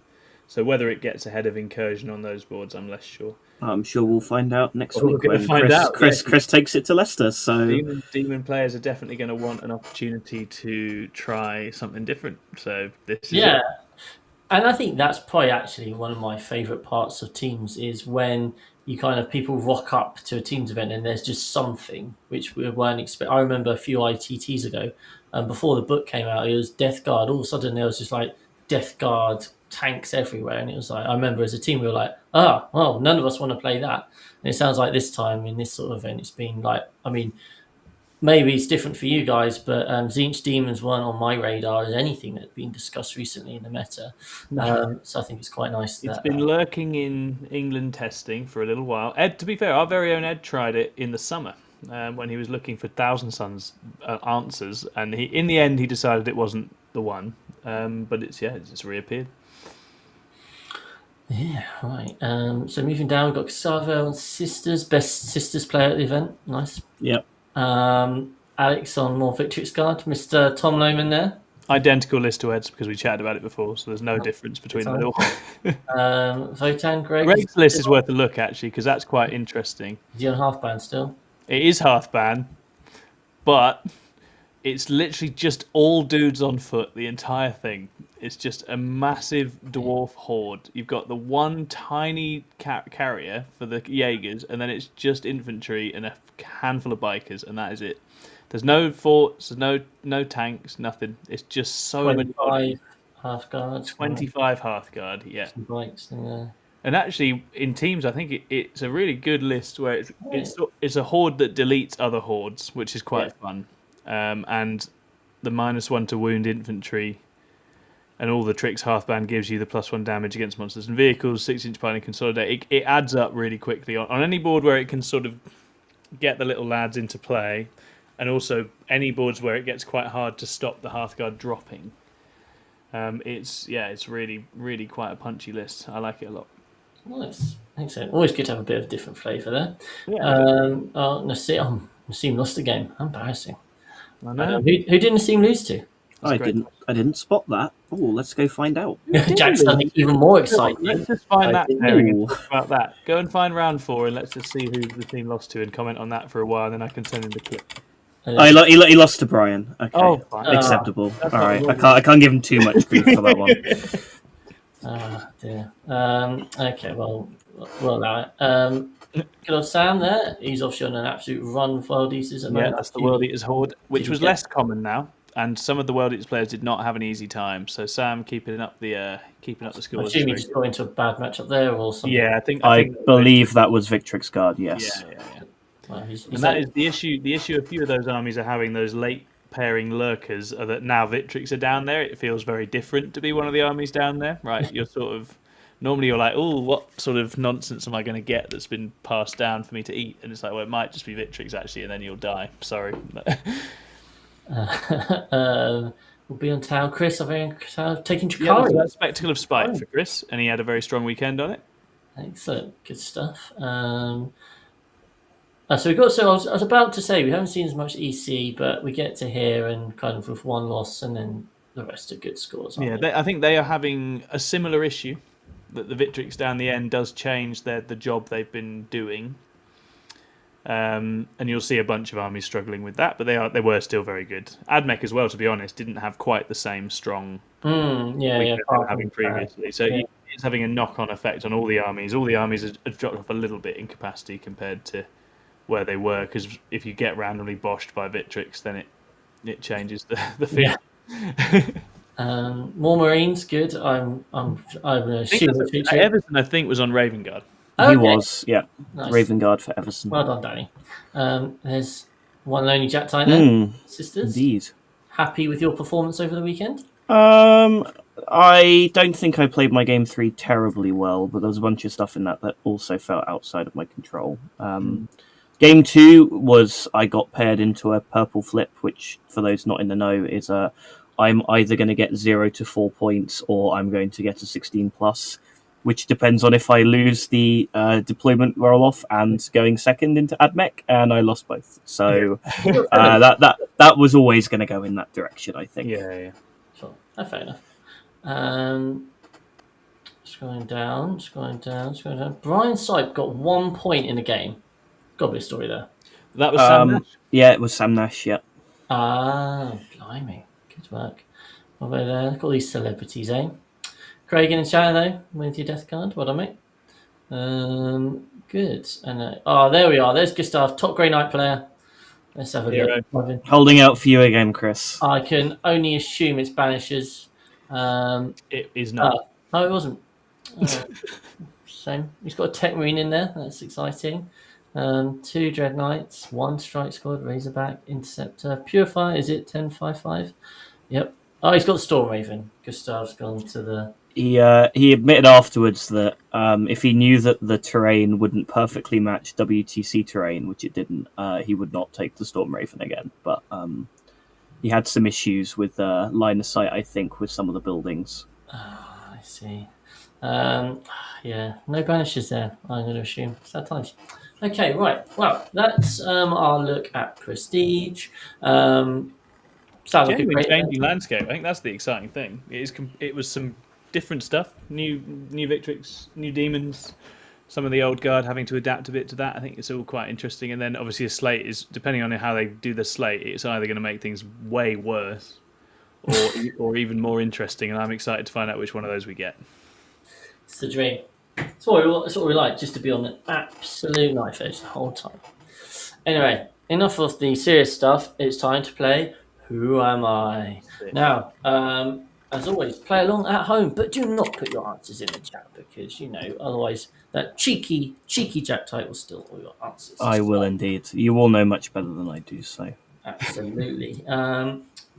So whether it gets ahead of Incursion on those boards, I'm less sure. I'm sure we'll find out next We're week gonna when find out, Chris takes it to Leicester. So Demon players are definitely going to want an opportunity to try something different. So this is Yeah. it. And I think that's probably actually one of my favourite parts of teams is when you kind of people rock up to a teams event and there's just something which we weren't expecting. I remember a few ITTs ago, before the book came out, it was Death Guard. All of a sudden there was just like Death Guard tanks everywhere, and it was like I remember as a team we were like, well, none of us want to play that. And it sounds like this time in this sort of event, it's been like, I mean, maybe it's different for you guys, but Tzeentch Demons weren't on my radar as anything that's been discussed recently in the meta. So I think it's quite nice It's that been lurking in England testing for a little while. Ed, to be fair, our very own Ed tried it in the summer when he was looking for Thousand Suns answers, and in the end he decided it wasn't the one. But it's reappeared. yeah, right. So moving down, we've got Casavo and Sisters, best Sisters player at the event. Nice. yep. Alex on more Victrix Guard, Mr. Tom Lohman there. Identical list to Ed's because we chatted about it before, so there's no difference between them at all. Votan, Greg. Greg's list is worth a look actually because that's quite interesting. Is he on half band still? It is Hearthban, but it's literally just all dudes on foot, the entire thing. It's just a massive dwarf horde. You've got the one tiny carrier for the Jaegers, and then it's just infantry and a handful of bikers, and that is it. There's no forts, there's no tanks, nothing. It's just so much. 25 half guards. 25 Hearthguard, yeah. Some bikes. And actually, in teams, I think it's a really good list where it's a horde that deletes other hordes, which is quite fun. And the -1 to wound infantry, and all the tricks Hearthband gives you, the +1 damage against monsters and vehicles, 6-inch piling consolidate. It adds up really quickly on any board where it can sort of get the little lads into play, and also any boards where it gets quite hard to stop the Hearthguard dropping. It's really, really quite a punchy list. I like it a lot. Nice. Excellent. Always good to have a bit of different flavour there. Yeah. Nassim lost the game. Embarrassing. I know. Who did Nassim lose to? I didn't spot that. Oh, let's go find out. Jack's sounding even more excited. Let's just find that. Ooh. Talk about that. Go and find round 4, and let's just see who the team lost to, and comment on that for a while. And then I can send him the clip. He lost to Brian. Okay, Oh, fine. acceptable. That's All not right, normal. I can't give him too much grief for that one. Oh dear. Okay, well, we'll allow it. Good old Sam there. He's obviously on an absolute run for World Eaters at the Yeah, moment. that's the World Eaters Horde, which was Yeah. less common now, and some of the World Eaters players did not have an easy time. So Sam keeping up the I scores. assume he just got into a bad match up there or something. Yeah, I think believe that was Victrix Guard. Yes. Yeah. Well, he's And that is the issue. The issue a few of those armies are having, those late pairing lurkers, are that now Victrix are down there. It feels very different to be one of the armies down there, right? You're sort of normally you're like, oh, what sort of nonsense am I going to get that's been passed down for me to eat? And it's like, well, it might just be Victrix actually, and then you'll die. Sorry. We'll be on town. Chris, I think, taking Yeah, Chikari. that Spectacle of Spite for Chris, and he had a very strong weekend on it. Excellent, good stuff. So we got. So I was about to say we haven't seen as much EC, but we get to hear and kind of with one loss, and then the rest are good scores. Aren't I think they are having a similar issue, that the Victrix down the end does change the job they've been doing. And you'll see a bunch of armies struggling with that, but they were still very good. Admech as well, to be honest, didn't have quite the same strong weekend they were having previously. So it's having a knock-on effect on all the armies. All the armies have dropped off a little bit in capacity compared to where they were, because if you get randomly boshed by Victrix, then it changes the feel. Yeah. More Marines, good. I'm assuming Everson, I think, was on Raven Guard. He was, yeah. Nice. Raven Guard for Everson. Well done, Danny. There's one lonely Jack Tyne there. Sisters, Indeed. happy with your performance over the weekend? I don't think I played my game 3 terribly well, but there was a bunch of stuff in that also felt outside of my control. Game 2 was I got paired into a purple flip, which, for those not in the know, is I'm either going to get 0 to 4 points or I'm going to get a 16 plus, which depends on if I lose the deployment roll off and going second into Admech, and I lost both. So that was always going to go in that direction, I think. Yeah. Sure, fair enough. Just Scrolling down. Brian Sipe got 1 point in the game. Got to be a story there. That was Sam Nash. Yeah, it was Sam Nash. Yeah. Ah, blimey. Good work. Well, there. Look at all these celebrities, eh? Craig in the chat, though, with your death card. Well done, mate. Good. And there we are. There's Gustav, top Grey Knight player. Let's have a look. Holding out for you again, Chris. I can only assume it's Banishers. It is not. No, it wasn't. Shame. He's got a Tech Marine in there. That's exciting. 2 Dread Knights, 1 Strike Squad, Razorback, Interceptor, Purifier. Is it 10-5-5? Yep. Oh, he's got Storm Raven. Gustav's gone to the. He admitted afterwards that if he knew that the terrain wouldn't perfectly match WTC terrain, which it didn't, he would not take the Storm Raven again. But he had some issues with line of sight, I think, with some of the buildings. I see. Yeah, no Banishers there, I'm going to assume. Sad times. Okay, right. Well, that's our look at Prestige. Sounds like a great changing landscape. I think that's the exciting thing. It was some different stuff, new Victrix, new demons. Some of the old guard having to adapt a bit to that. I think it's all quite interesting. And then obviously a slate is, depending on how they do the slate, it's either going to make things way worse or even more interesting. And I'm excited to find out which one of those we get. It's the dream. It's what we like, just to be on the absolute knife edge the whole time. Anyway, enough of the serious stuff. It's time to play Who Am I? Now, as always, play along at home, but do not put your answers in the chat because, otherwise that cheeky Jack Tight will steal all your answers. I will indeed. You all know much better than I do, so. Absolutely.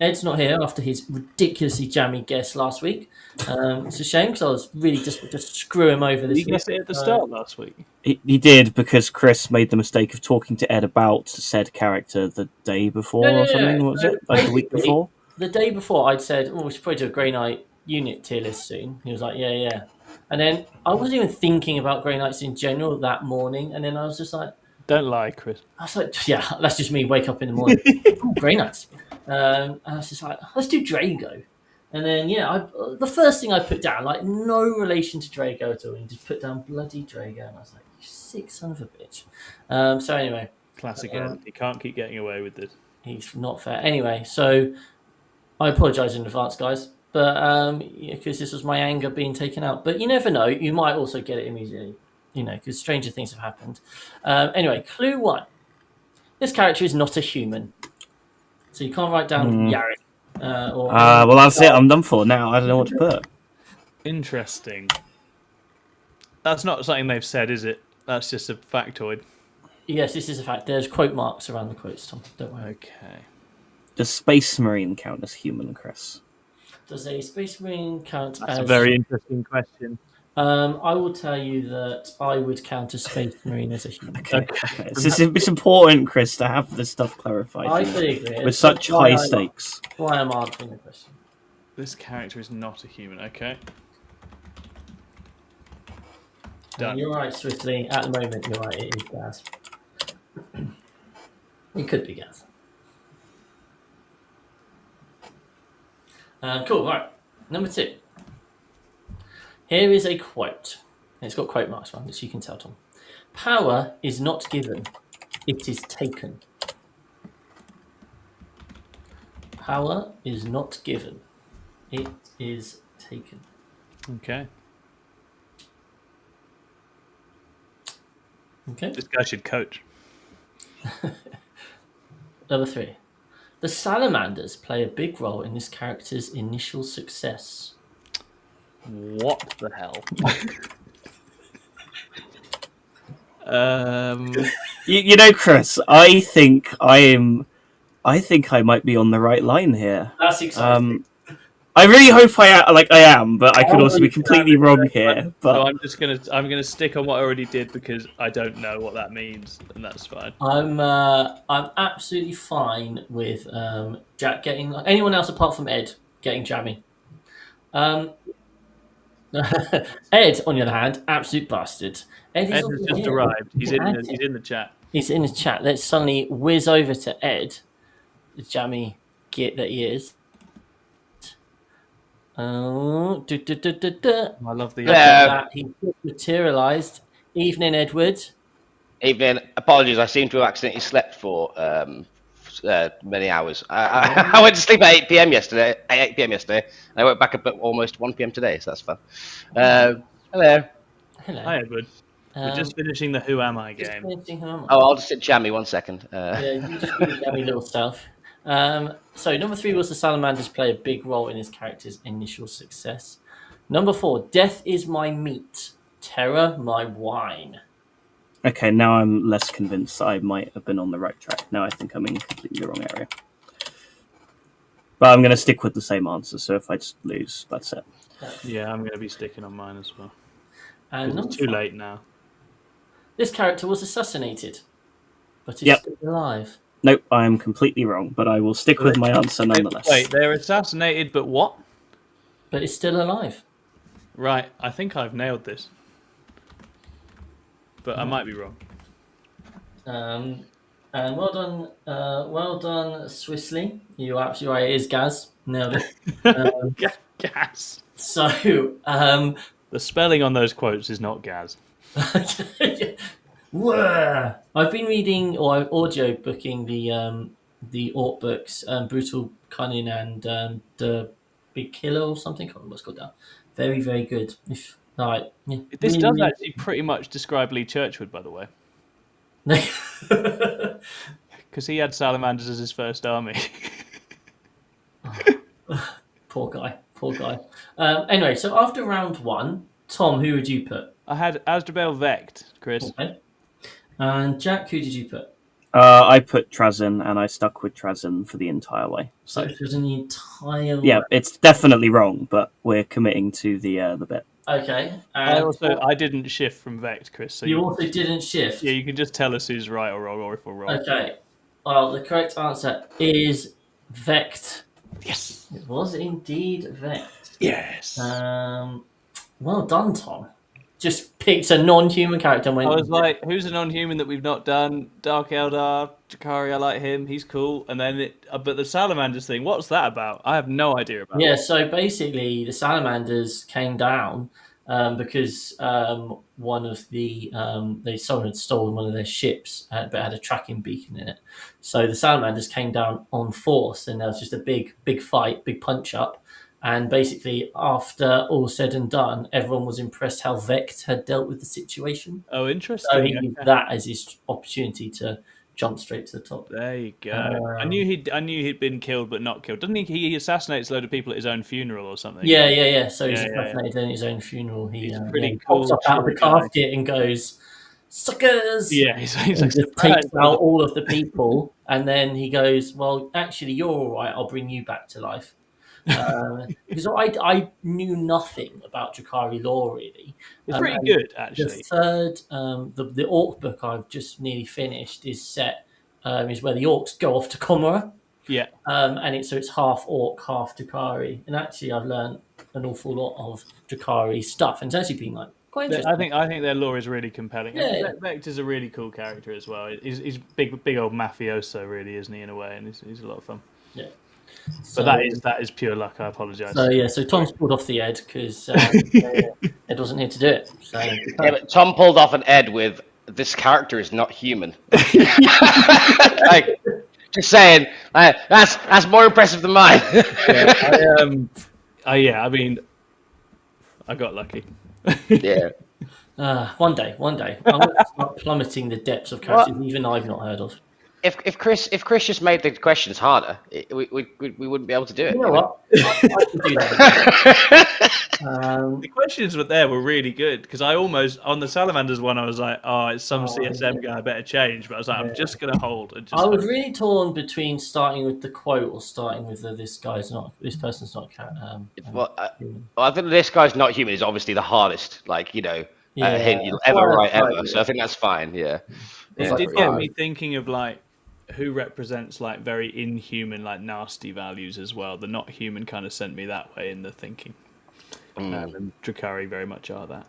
Ed's not here after his ridiculously jammy guess last week. It's a shame because I was really just screw him over this week. Did you guess it at the start last week? He did, because Chris made the mistake of talking to Ed about said character the day before or something. What was it? Like the week before? The day before, I'd said, we should probably do a Grey Knight unit tier list soon. He was like, yeah. And then I wasn't even thinking about Grey Knights in general that morning. And then I was just like... Don't lie, Chris. I was like, yeah, that's just me wake up in the morning. Grey Knights. And I was just like, let's do Drago. And then, the first thing I put down, like no relation to Drago at all, and just put down bloody Drago. And I was like, you sick son of a bitch. So anyway. Classic Ed. He can't keep getting away with this. He's not fair. Anyway, so I apologise in advance, guys. But because this was my anger being taken out. But you never know. You might also get it immediately. Because stranger things have happened. Anyway, clue 1. This character is not a human. So you can't write down Yarick. Well, that's it. I'm done for now. I don't know what to put. Interesting. That's not something they've said, is it? That's just a factoid. Yes, this is a fact. There's quote marks around the quotes, Tom. Don't worry. Okay. Does Space Marine count as human, Chris? Does a Space Marine count That's as... a very interesting question. I will tell you that I would count a Space Marine as a human. Okay. It's important, Chris, to have this stuff clarified. I fully agree. With such high stakes. Why I'm answering the question. This character is not a human. Okay. Done. You're right, Swiftly. At the moment, you're right. It is Gaz. It could be Gaz. Cool. Right. Number 2. Here is a quote. It's got quote marks around it, so you can tell, Tom. Power is not given, it is taken. Power is not given, it is taken. Okay. Okay. This guy should coach. Number 3. The salamanders play a big role in this character's initial success. What the hell? Chris, I think I might be on the right line here. That's exciting. I really hope I am, but I could also be completely wrong here. But So I'm gonna stick on what I already did because I don't know what that means, and that's fine. I'm absolutely fine with Jack getting anyone else apart from Ed getting jammy. Ed, on the other hand, absolute bastard. Ed has just arrived. He's in the chat. He's in the chat. Let's suddenly whiz over to Ed, the jammy git that he is. Oh, du, du, du, du, du. I love the Look Yeah. at that. He materialised. Evening, Edward. Evening. Apologies, I seem to have accidentally slept for many hours. I went to sleep at 8 p.m. yesterday. 8 p.m. yesterday, and I woke back up at almost 1 p.m. today. So that's fun. Hello. Hello. Hi, Edward. We're just finishing the Who Am I Just game. finishing Who Am I? Oh, I'll just sit jammy 1 second. Yeah, you just do your jammy little stuff. So number 3 was the salamanders play a big role in his character's initial success. Number 4, death is my meat, terror my wine. Okay, now I'm less convinced I might have been on the right track. Now I think I'm in completely the wrong area. But I'm going to stick with the same answer, so if I just lose, that's it. Yeah, I'm going to be sticking on mine as well. And It's too late now. This character was assassinated, but is Yep. still alive. Nope, I am completely wrong, but I will stick with my answer nonetheless. Wait, they're assassinated, but what? But is still alive. Right, I think I've nailed this. But I might be wrong. And well done, Swissley. You are absolutely right. It is Gaz. Nailed it. Gas. So, The spelling on those quotes is not Gaz. Wah! I've been reading or audio booking the Orc books, Brutal Cunning and the Big Killer or something. I can't remember what's called now. Very, very good. This This does actually pretty much describe Lee Churchwood, by the way. Because he had salamanders as his first army. Poor guy. Anyway, so after round 1, Tom, who would you put? I had Asdrubal Vecht, Chris. Okay. And Jack, who did you put? I put Trazyn, and I stuck with Trazyn for the entire way. So it was in the entire Yeah, way. it's definitely wrong, but we're committing to the bit. Okay. I didn't shift from Vecht, Chris. So you also didn't shift. Yeah, you can just tell us who's right or wrong, or if we're wrong. Okay. Well, the correct answer is Vecht. Yes. It was indeed Vecht. Yes. Well done, Tom. Just picked a non-human character and went. I was like, who's a non-human that we've not done? Dark Eldar, Jakari, I like him. He's cool. And then, but the Salamanders thing, what's that about? I have no idea about. Yeah, so basically, the Salamanders came down because one of someone had stolen one of their ships, but had a tracking beacon in it. So the Salamanders came down on force, and there was just a big fight, big punch up. And basically, after all said and done, everyone was impressed how Vecht had dealt with the situation. Oh, interesting. So he used that as his opportunity to jump straight to the top. There you go. I knew he'd been killed, but not killed. Doesn't he? He assassinates a load of people at his own funeral or something. Yeah. So he's assassinated in his own funeral. He's He pops up out of the casket and goes, "Suckers!" Yeah, he's like, just takes out all of the people, and then he goes, "Well, actually, you're all right. I'll bring you back to life." Because I knew nothing about Jakari lore really. It's pretty good, actually. The third, the Orc book I've just nearly finished is set is where the Orcs go off to Comora. Yeah. And it's half Orc, half Jakari, and actually I've learned an awful lot of Jakari stuff, and it's actually been like quite interesting. I think their lore is really compelling. Yeah. Vecht is a really cool character as well. He's big old mafioso, really, isn't he, in a way, and he's a lot of fun. Yeah. But that is pure luck. I apologise. So Tom's pulled off the Ed because Ed wasn't here to do it. So Yeah, but Tom pulled off an Ed with this character is not human. Like, just saying, that's more impressive than mine. I mean, I got lucky. Yeah. One day, I'm going to start plummeting the depths of characters even I've not heard of. If Chris just made the questions harder, we wouldn't be able to do it. You know what? I can do that. The questions were really good because I almost on the Salamanders one I was like, oh, it's some CSM guy, I better change. But I was like, I'm just gonna hold. And just I was really torn between starting with the quote or starting with this person's not. I think this guy's not human is obviously the hardest, hint you'll ever write ever. So I think that's fine. Yeah. It did get me thinking of like who represents like very inhuman, like nasty values as well. The not human kind of sent me that way in the thinking. And Drakari very much are that.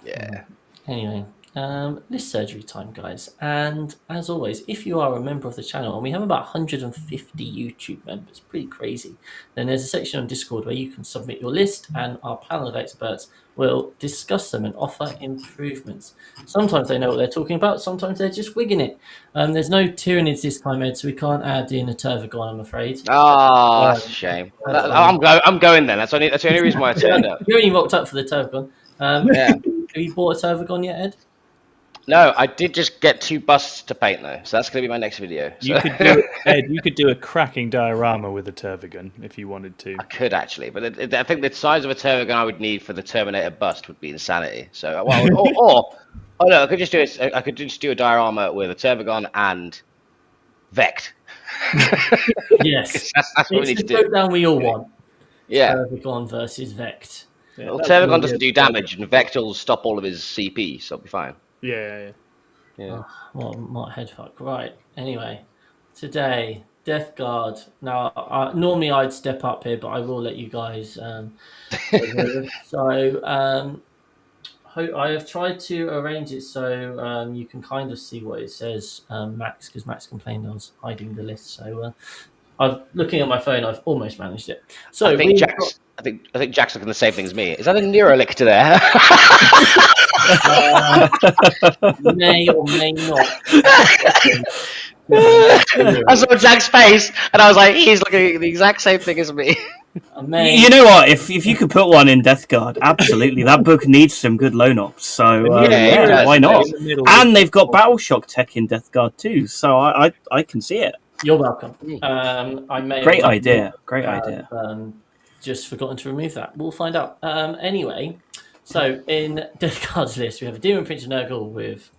Yeah. Anyway, list surgery time, guys. And as always, if you are a member of the channel, and we have about 150 YouTube members, pretty crazy, then there's a section on Discord where you can submit your list, and our panel of experts will discuss them and offer improvements. Sometimes they know what they're talking about, sometimes they're just wigging it. There's no Tyranids this time, Ed, so we can't add in a Turvagon, I'm afraid. Oh, that's a shame. I'm going then. That's the only reason why I turned up. You only rocked up for the Turvagon. Yeah. Have you bought a Turvagon yet, Ed? No, I did just get 2 busts to paint though, so that's going to be my next video. So. You could do Ed. You could do a cracking diorama with a Turvagon if you wanted to. I could actually, but I think the size of a Turvagon I would need for the Terminator bust would be insanity. So, oh no, I could just do a diorama with a Turvagon and Vect. Yes, that's what we need to do. Down we all want. Yeah. Turvagon versus Vect. Yeah, Well, Turvagon doesn't do damage, and Vect will stop all of his CP, so it'll be fine. Yeah. Oh, what head fuck. Right. Anyway, today, Death Guard. Now, normally I'd step up here, but I will let you guys. I have tried to arrange it so you can kind of see what it says, Max, because Max complained I was hiding the list. So, looking at my phone, I've almost managed it. So I think Jack's looking the same thing as me. Is that a Neurolictor there? May or may not. I saw Jack's face, and I was like, he's looking at the exact same thing as me. You know what? If you could put one in Death Guard, absolutely. That book needs some good loan ops, so why not? And they've got Battle Shock tech in Death Guard too, so I can see it. You're welcome. Great idea. Just forgotten to remove that. We'll find out. Anyway, so in Death Guard's list, we have a Demon Prince Nurgle with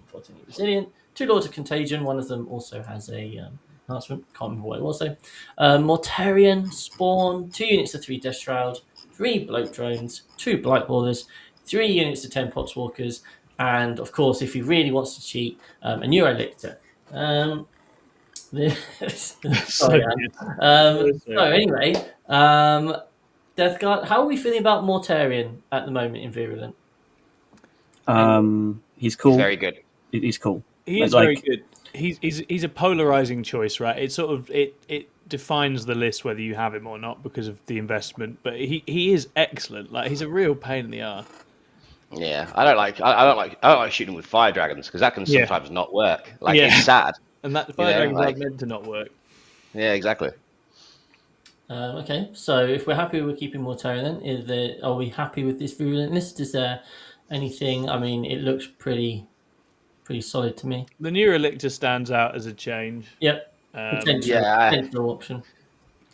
14 Resilient, 2 Lords of Contagion. One of them also has a enhancement. Can't remember what it was though. Mortarion, Spawn, 2 units of 3 Death Shroud, 3 Bloat Drones, 2 Blight Haulers, 3 units of 10 Potswalkers, and of course, if he really wants to cheat, a Neurolictor. Sorry, so anyway, Death Guard. How are we feeling about Mortarion at the moment in Virulent? He's cool. Very good. He's cool. He is very good. He's a polarizing choice, right? It sort of it defines the list whether you have him or not because of the investment. But he is excellent. Like he's a real pain in the arse. Yeah, I don't like shooting with fire dragons because that can sometimes not work. Like it's sad. And that fire dragons are meant to not work. Yeah, exactly. Okay, so if we're happy with keeping Mortarion, then are we happy with this Virulent list? Is there anything? I mean, it looks pretty solid to me. The Neurolictor stands out as a change. Yep. Potential option.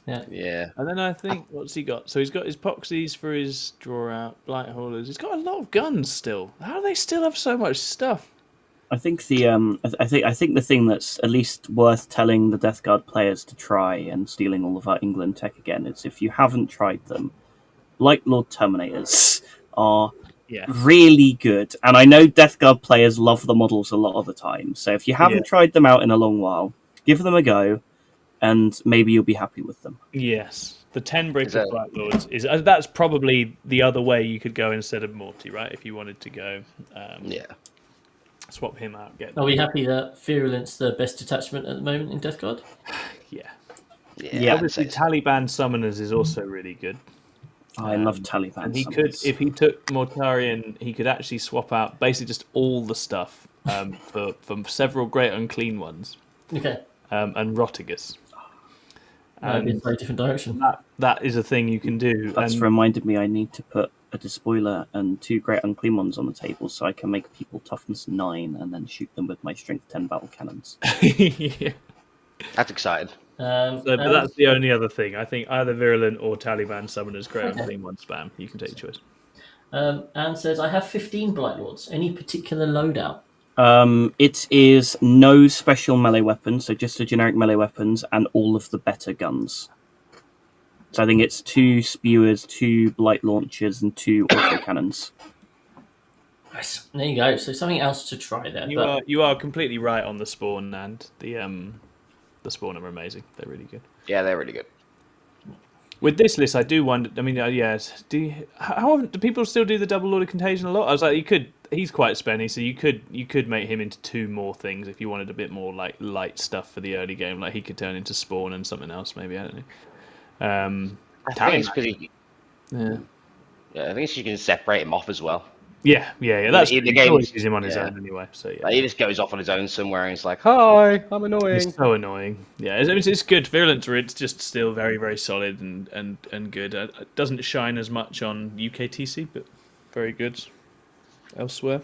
Yeah. And then I think what's he got? So he's got his Poxies for his draw out, Blight Haulers. He's got a lot of guns still. How do they still have so much stuff? I think I think the thing that's at least worth telling the Death Guard players to try and stealing all of our England tech again is if you haven't tried them, Light Lord Terminators are really good. And I know Death Guard players love the models a lot of the time. So if you haven't tried them out in a long while, give them a go, and maybe you'll be happy with them. Yes. The 10 brick of Black Lords that's probably the other way you could go instead of Morty, right? If you wanted to go. Swap him out. Are we happy that Virulent's the best attachment at the moment in Death Guard? Yeah. Obviously, Taliban Summoners is also really good. I love Taliban. And he Summoners. could, if he took Mortarion, he could actually swap out basically just all the stuff for several great unclean ones. Okay. And Rotigus. In a very different direction. That is a thing you can do. That's reminded me I need to put a Despoiler and 2 great unclean ones on the table so I can make people toughness 9 and then shoot them with my strength 10 battle cannons. That's exciting. But that's the only other thing. I think either Virulent or Taliban Summoners great unclean one spam. You can take your choice. Anne says, I have 15 Blight Lords. Any particular loadout? It is no special melee weapons, so just the generic melee weapons and all of the better guns. So I think it's 2 spewers, 2 blight launchers, and 2 autocannons. Nice. There you go. So something else to try there. You are completely right on the spawn, and the spawn are amazing. They're really good. Yeah, they're really good. With this list, I do wonder. I mean, yes. How often do people still do the double order contagion a lot? I was like, you could. He's quite spenny, so you could make him into 2 more things if you wanted a bit more like light stuff for the early game. Like he could turn into spawn and something else, maybe. I don't know. I think it's because Yeah. I think it's you can separate him off as well. Yeah. That's The the game always use him on his own anyway. So yeah, Like, he just goes off on his own somewhere and he's like, "Hi, I'm annoying." it's so annoying. Yeah, it's good. Virulent Druid's just still very, very solid and good. It doesn't shine as much on UKTC, but very good elsewhere.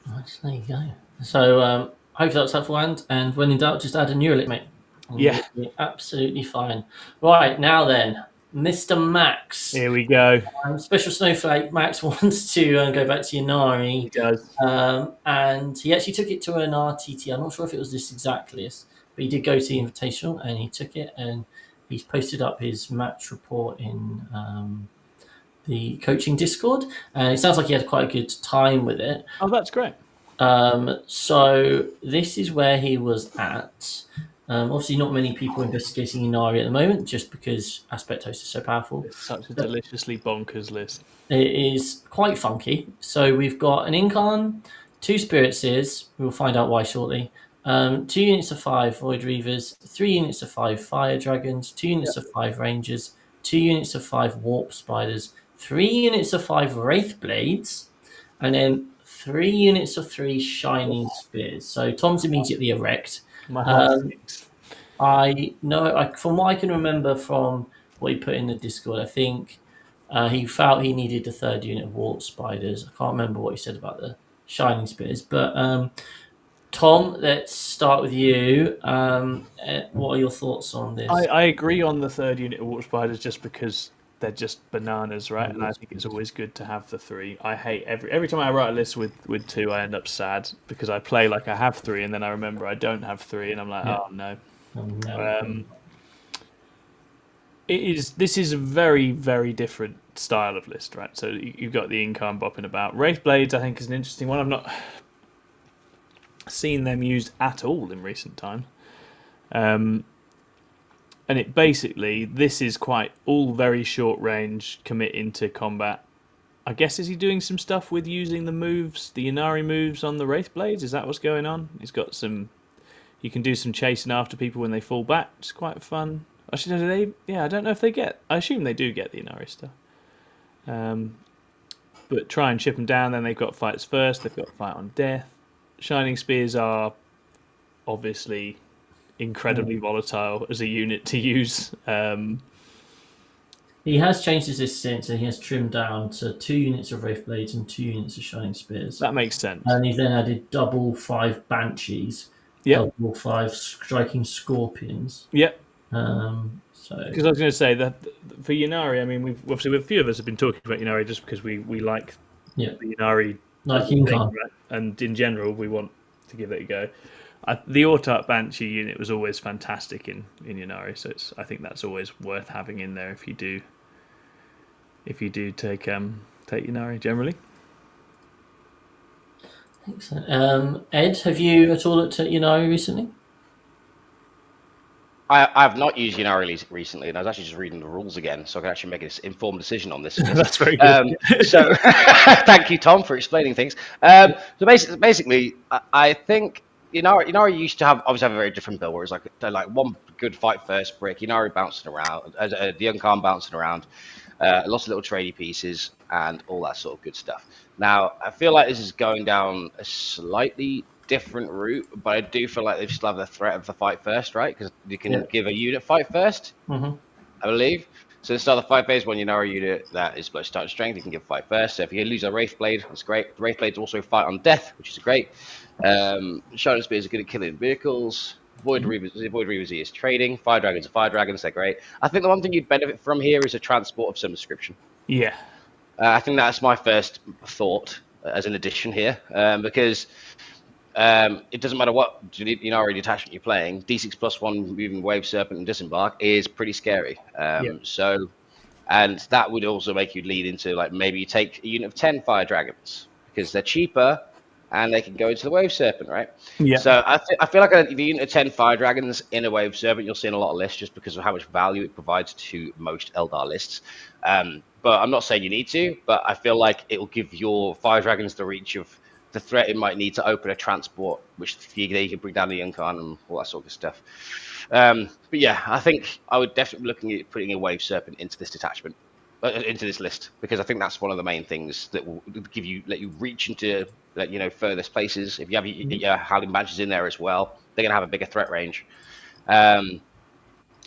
Nice, there you go. So hopefully that's helpful, and when in doubt, just add a Neuralink, mate. And Yeah. you'll be absolutely fine. Right, now then, Mr. Max. Here we go. Special Snowflake. Max wants to go back to Inari. He does. And he actually took it to an RTT. I'm not sure if it was this exact list, but he did go to the Invitational and he took it, and he's posted up his match report in the coaching Discord. And it sounds like he had quite a good time with it. Oh, that's great. So this is where he was at. Obviously, not many people investigating Inari at the moment, just because Aspect Host is so powerful. It's such a deliciously bonkers list. It is quite funky. So we've got an Incarn, 2 Spirit Seers, we'll find out why shortly, 2 units of 5 Void Reavers, 3 units of 5 Fire Dragons, 2 units of 5 Rangers, 2 units of 5 Warp Spiders, 3 units of 5 Wraith Blades, and then 3 units of 3 Shining Spears. So Tom's immediately erect. My heart sinks. I know, from what I can remember from what he put in the Discord, I think he felt he needed a 3rd unit of Warp Spiders. I can't remember what he said about the Shining Spears. But Tom, let's start with you. What are your thoughts on this? I agree on the 3rd unit of Warp Spiders just because they're just bananas, right? And I think it's always good to have the 3. I hate every time I write a list with 2, I end up sad because I play like I have 3 and then I remember I don't have 3 and I'm like, oh no. This is a very, very different style of list, right? So you've got the Incarn bopping about. Wraith Blades, I think, is an interesting one. I've not seen them used at all in recent time. And it basically, this is quite all very short range, commit into combat. I guess, is he doing some stuff with using the moves, the Inari moves on the Wraith Blades? Is that what's going on? He's got some, you can do some chasing after people when they fall back. It's quite fun. Actually, no, do they? Yeah, I don't know if they get, I assume they do get the Inari stuff. But try and chip them down, then they've got fights first, they've got fight on death. Shining Spears are obviously incredibly volatile as a unit to use. He has changed his list since, and he has trimmed down to 2 units of Wraith Blades and 2 units of Shining Spears. That makes sense. And he then added double 5 Banshees, double 5 Striking Scorpions. Yep. Because I was going to say that for Inari, I mean, we've obviously a few of us have been talking about Inari just because we like the Inari, like Incarn, right? And in general, we want to give it a go. The Autark Banshee unit was always fantastic in Inari, so I think that's always worth having in there if you do take Inari generally. Excellent. Ed, have you at all looked at Inari recently? I've not used Inari recently, and I was actually just reading the rules again, so I can actually make an informed decision on this. That's very good. So, thank you, Tom, for explaining things. So basically, I think Inari used to have a very different build, where it's like one good fight first brick, Inari bouncing around, the young Khan bouncing around, lots of little trading pieces, and all that sort of good stuff. Now, I feel like this is going down a slightly different route, but I do feel like they still have the threat of the fight first, right? Because you can give a unit fight first, I believe. So instead of the fight phase, when you know a unit that is supposed to start strength, you can give fight first. So if you lose a Wraith Blade, that's great. The Wraith Blades also fight on death, which is great. Shining Spears are good at killing vehicles. Void Reavers is trading. Fire Dragons are Fire Dragons, they're great. I think the one thing you'd benefit from here is a transport of some description. Yeah. I think that's my first thought as an addition here, because it doesn't matter what Inari detachment you're playing. D6+1 moving Wave Serpent and Disembark is pretty scary. So, and that would also make you lead into maybe you take a unit of 10 Fire Dragons because they're cheaper and they can go into the Wave Serpent, right? Yeah. So I feel like the unit of 10 Fire Dragons in a Wave Serpent, you'll see in a lot of lists just because of how much value it provides to most Eldar lists. But I'm not saying you need to, but I feel like it will give your Fire Dragons the reach of the threat it might need to open a transport, which you can bring down the Yunkan and all that sort of stuff. But yeah, I think I would definitely be looking at putting a Wave Serpent into this detachment, into this list, because I think that's one of the main things that will let you reach into furthest places. If you have your Howling Badgers in there as well, they're gonna have a bigger threat range.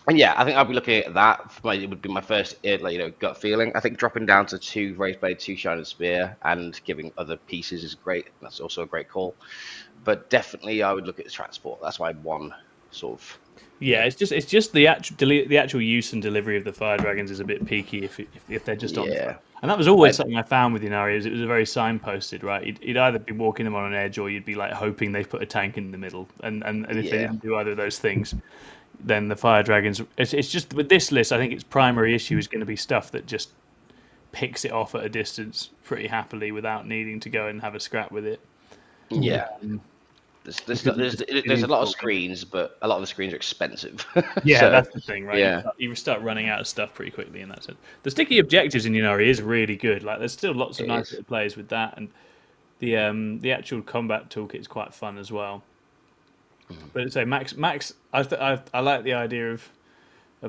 And yeah, I think I'll be looking at that. It would be my first, gut feeling. I think dropping down to 2 Raised Blade, 2 Shining Spear, and giving other pieces is great. That's also a great call. But definitely, I would look at the transport. That's my one sort of. Yeah, it's just the actual use and delivery of the Fire Dragons is a bit peaky if they're just on. Yeah. And that was always something I found with Inari, is it was very signposted, right? You'd either be walking them on an edge, or you'd be like hoping they put a tank in the middle. And if they didn't do either of those things, then the Fire Dragons. It's just with this list, I think its primary issue is going to be stuff that just picks it off at a distance pretty happily without needing to go and have a scrap with it. Yeah. There's a lot of screens, but a lot of the screens are expensive. Yeah, So, that's the thing, right? Yeah. You start running out of stuff pretty quickly in that sense. The sticky objectives in Yunari is really good. Like, there's still lots of nice little plays with that, and the actual combat toolkit is quite fun as well. But so Max, I like the idea of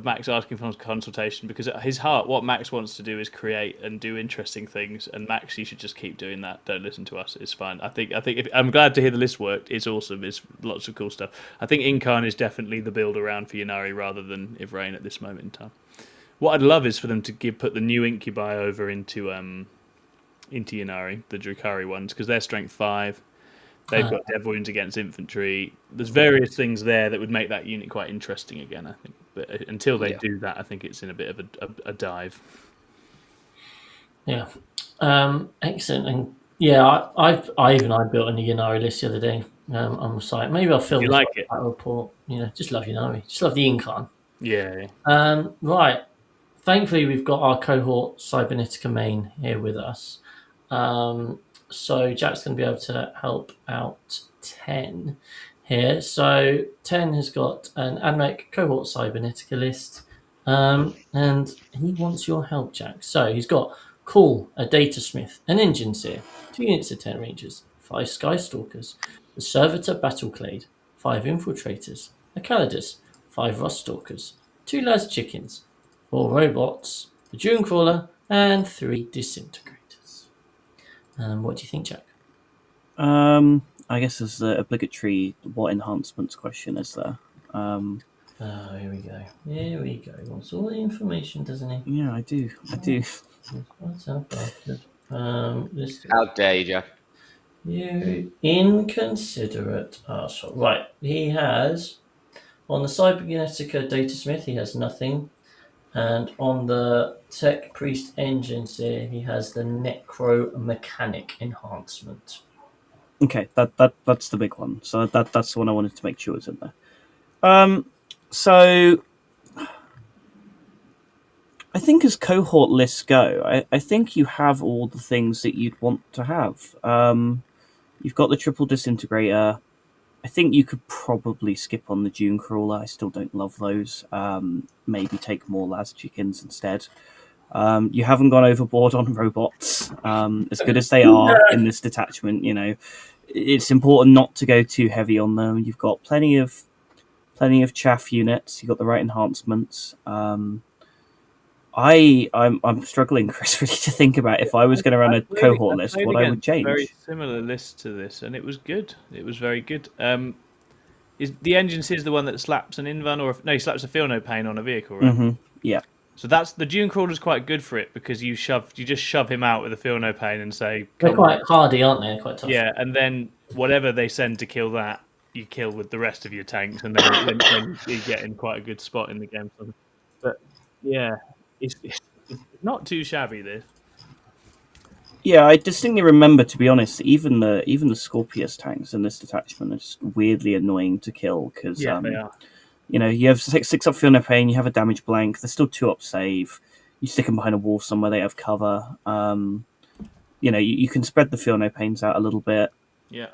Max asking for consultation, because at his heart, what Max wants to do is create and do interesting things. And Max, you should just keep doing that. Don't listen to us. It's fine. I think I'm glad to hear the list worked. It's awesome. It's lots of cool stuff. I think Incarn is definitely the build around for Yunari rather than Ivrain at this moment in time. What I'd love is for them to put the new Incubi over into Yunari, the Drukhari ones, because they're strength 5. They've got dev wounds against infantry. There's various things there that would make that unit quite interesting again, I think. But until they do that, I think it's in a bit of a dive. Yeah, excellent. And yeah, I built a Yunari list the other day on the site. Maybe I'll film You this like it? report. Just love Yunari. Just love the Incarn. Yeah. Right. Thankfully, we've got our cohort Cybernetica main here with us. So Jack's going to be able to help out 10 here. So 10 has got an AdMech cohort Cybernetica list, and he wants your help, Jack. So he's got Call, a Data Smith, an Engine Seer, 2 units of 10 Rangers, 5 Sky Stalkers, the Servitor Battleclade, 5 Infiltrators, a Calidus, 5 Rust Stalkers, 2 Las Chickens, 4 Robots, a Dune Crawler, and 3 Disintegrators. What do you think, Jack? I guess there's the obligatory what enhancements question is there. Here we go. Here we go. He wants all the information, doesn't he? Yeah, I do. What's up, bastard? How dare you, Jack? You inconsiderate arsehole. Right. He has, on the Cybernetica Datasmith, he has nothing. And on the Tech Priest Engines here, he has the Necro Mechanic enhancement. Okay, that's the big one. So that's the one I wanted to make sure was in there. So I think as cohort lists go, I think you have all the things that you'd want to have. You've got the triple disintegrator. I think you could probably skip on the Dune Crawler. I still don't love those. Maybe take more Las Chickens instead. You haven't gone overboard on robots. As good as they are in this detachment, it's important not to go too heavy on them. You've got plenty of chaff units. You've got the right enhancements. I'm struggling, Chris, really to think about if I was going to run a cohort list, what I would change. Very similar list to this, and it was good. It was very good. Is the Engine Seer the one that slaps an Invan, or he slaps a Feel No Pain on a vehicle, right? Mm-hmm. Yeah. So that's the Dune Crawler is quite good for it, because you just shove him out with a Feel No Pain and say they're quite hardy, aren't they? They're quite tough. Yeah, and then whatever they send to kill that, you kill with the rest of your tanks, and then you get in quite a good spot in the game. But yeah, it's not too shabby, this. Yeah, I distinctly remember, to be honest, even the Scorpius tanks in this detachment are just weirdly annoying to kill, because they are. You have six up Feel No Pain, you have a damage blank, they're still 2 up save. You stick them behind a wall somewhere, they have cover. You can spread the Feel No Pains out a little bit. Yeah.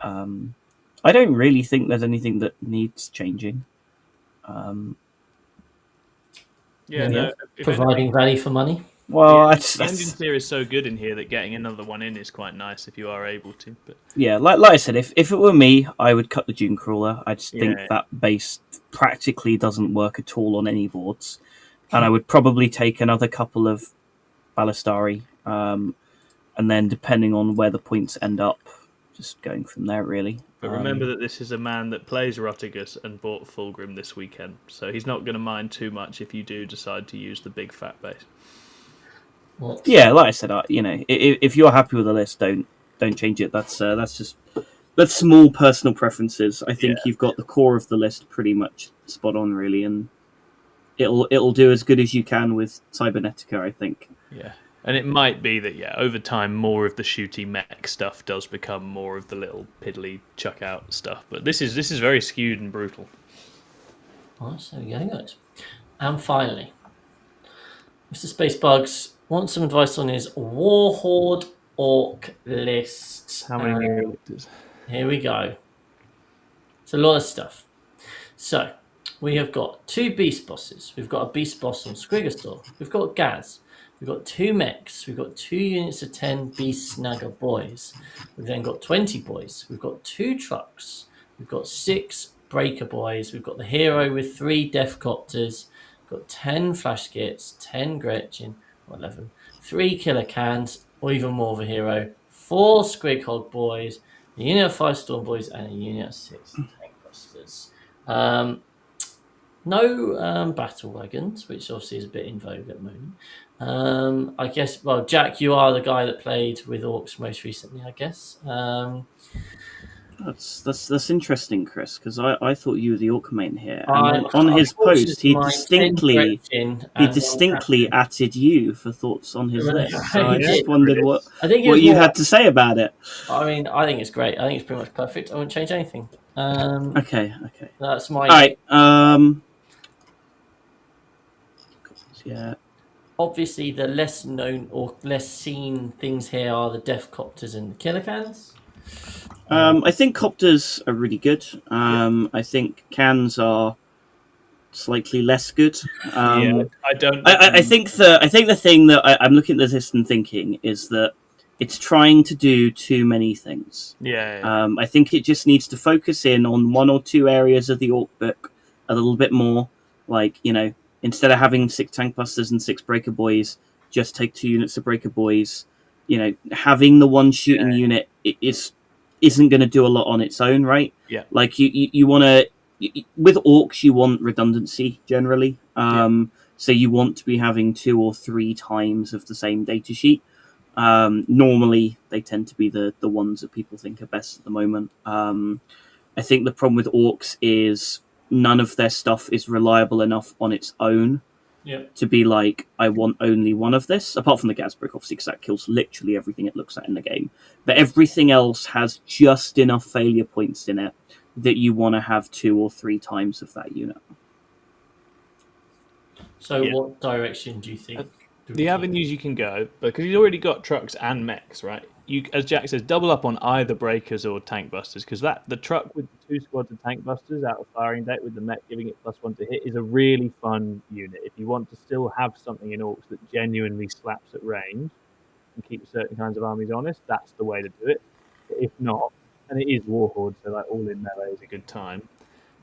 I don't really think there's anything that needs changing. Yeah, no. If Providing value for money. Well, the engines here is so good in here that getting another one in is quite nice if you are able to. But yeah, like I said, if it were me, I would cut the Dune Crawler. I just think Yeah. that base practically doesn't work at all on any boards, and I would probably take another couple of Ballistari, and then depending on where the points end up, just going from there really. But remember that this is a man that plays Rotigus and bought Fulgrim this weekend, so he's not going to mind too much if you do decide to use the big fat base. Yeah, like I said, if you're happy with the list, don't change it. That's small personal preferences. I think you've got the core of the list pretty much spot on, really, and it'll do as good as you can with Cybernetica, I think. Yeah, and it might be that over time more of the shooty mech stuff does become more of the little piddly chuck out stuff. But this is very skewed and brutal. Alright, so there we go, guys. And finally, Mr. Spacebugs wants some advice on his Warhorde Orc list. How many characters? Here we go. It's a lot of stuff. So, we have got 2 beast bosses. We've got a beast boss on Skrigosaur. We've got Gaz. We've got 2 mechs. We've got 2 units of 10 beast snagger boys. We've then got 20 boys. We've got 2 trucks. We've got 6 breaker boys. We've got the hero with 3 death copters. We've got 10 flash kits, 10 Gretchen, or 11, 3 killer cans, or even more of a hero, 4 Squighog boys, a unit of 5 storm boys, and a unit of 6 tank busters. No battle wagons, which obviously is a bit in vogue at the moment. I guess, well, Jack, you are the guy that played with Orcs most recently, I guess. That's interesting, Chris, because I thought you were the Orc main here. I- And on his post, he my distinctly 10 Gretchen and one atted you for thoughts on his Right. list. So I He just did. wondered what I think it was you more- had to say about it. I mean, I think it's great. I think it's pretty much perfect. I wouldn't change anything. Okay. That's my. All right. Yeah. Obviously, the less known or less seen things here are the death copters and the killer cans. I think copters are really good. I think cans are slightly less good. I don't. I think the thing that I'm looking at this and thinking is that it's trying to do too many things. Yeah. I think it just needs to focus in on 1 or 2 areas of the Orc book a little bit more. Like, instead of having 6 tank busters and 6 breaker boys, just take 2 units of breaker boys. Having the 1 shooting unit isn't going to do a lot on its own, right? Yeah. Like you want to with Orcs, you want redundancy generally. So you want to be having 2 or 3 times of the same data sheet. Normally, they tend to be the ones that people think are best at the moment. I think the problem with Orcs is none of their stuff is reliable enough on its own to be like, I want only 1 of this, apart from the Gazbrick, obviously, because that kills literally everything it looks at in the game. But everything else has just enough failure points in it that you want to have 2 or 3 times of that unit. So, what direction do you think? The avenues you can go, because you've already got trucks and mechs, right? You, as Jack says, double up on either breakers or tank busters, because the truck with the 2 squads of tank busters out of firing date with the mech giving it +1 to hit is a really fun unit. If you want to still have something in Orcs that genuinely slaps at range and keeps certain kinds of armies honest, that's the way to do it. But if not, and it is Warhorde, so like all in melee is a good time,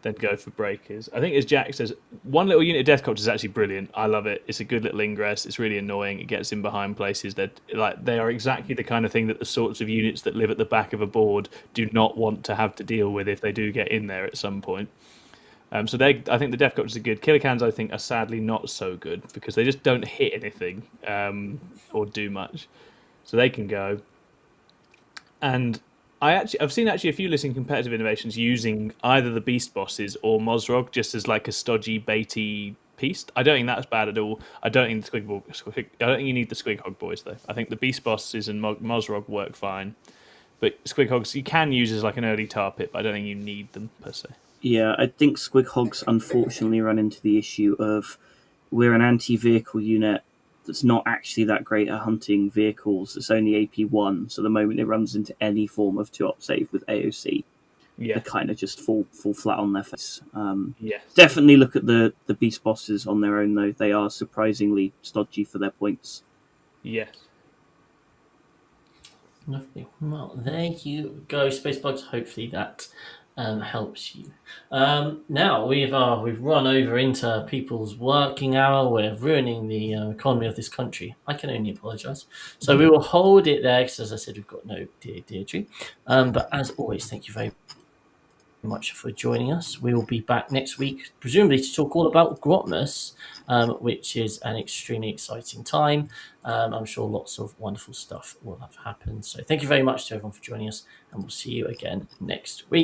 then go for breakers. I think, as Jack says, 1 little unit of death copters is actually brilliant. I love it. It's a good little ingress. It's really annoying. It gets in behind places that they are exactly the kind of thing that the sorts of units that live at the back of a board do not want to have to deal with if they do get in there at some point. I think the death copters are good. Killer cans, I think, are sadly not so good because they just don't hit anything or do much. So they can go. And I've seen a few listing competitive innovations using either the beast bosses or Mozrog just as like a stodgy, baity piece. I don't think that's bad at all. I don't think you need the Squighog boys though. I think the beast bosses and Mozrog work fine, but Squighogs you can use as like an early tar pit, but I don't think you need them per se. Yeah, I think Squighogs unfortunately run into the issue of we're an anti-vehicle unit. that's not actually that great at hunting vehicles. It's only AP1, so the moment it runs into any form of 2-op save with AOC, they kind of just fall flat on their face. Definitely look at the beast bosses on their own, though. They are surprisingly stodgy for their points. Yes. Lovely. Well, there you go, Spacebugs. Hopefully that helps you. Now we've run over into people's working hour. We're ruining the economy of this country. I can only apologise. So we will hold it there because, as I said, we've got no Deirdre. But as always, thank you very much for joining us. We will be back next week, presumably to talk all about Grotmaaass, which is an extremely exciting time. I'm sure lots of wonderful stuff will have happened. So thank you very much to everyone for joining us, and we'll see you again next week.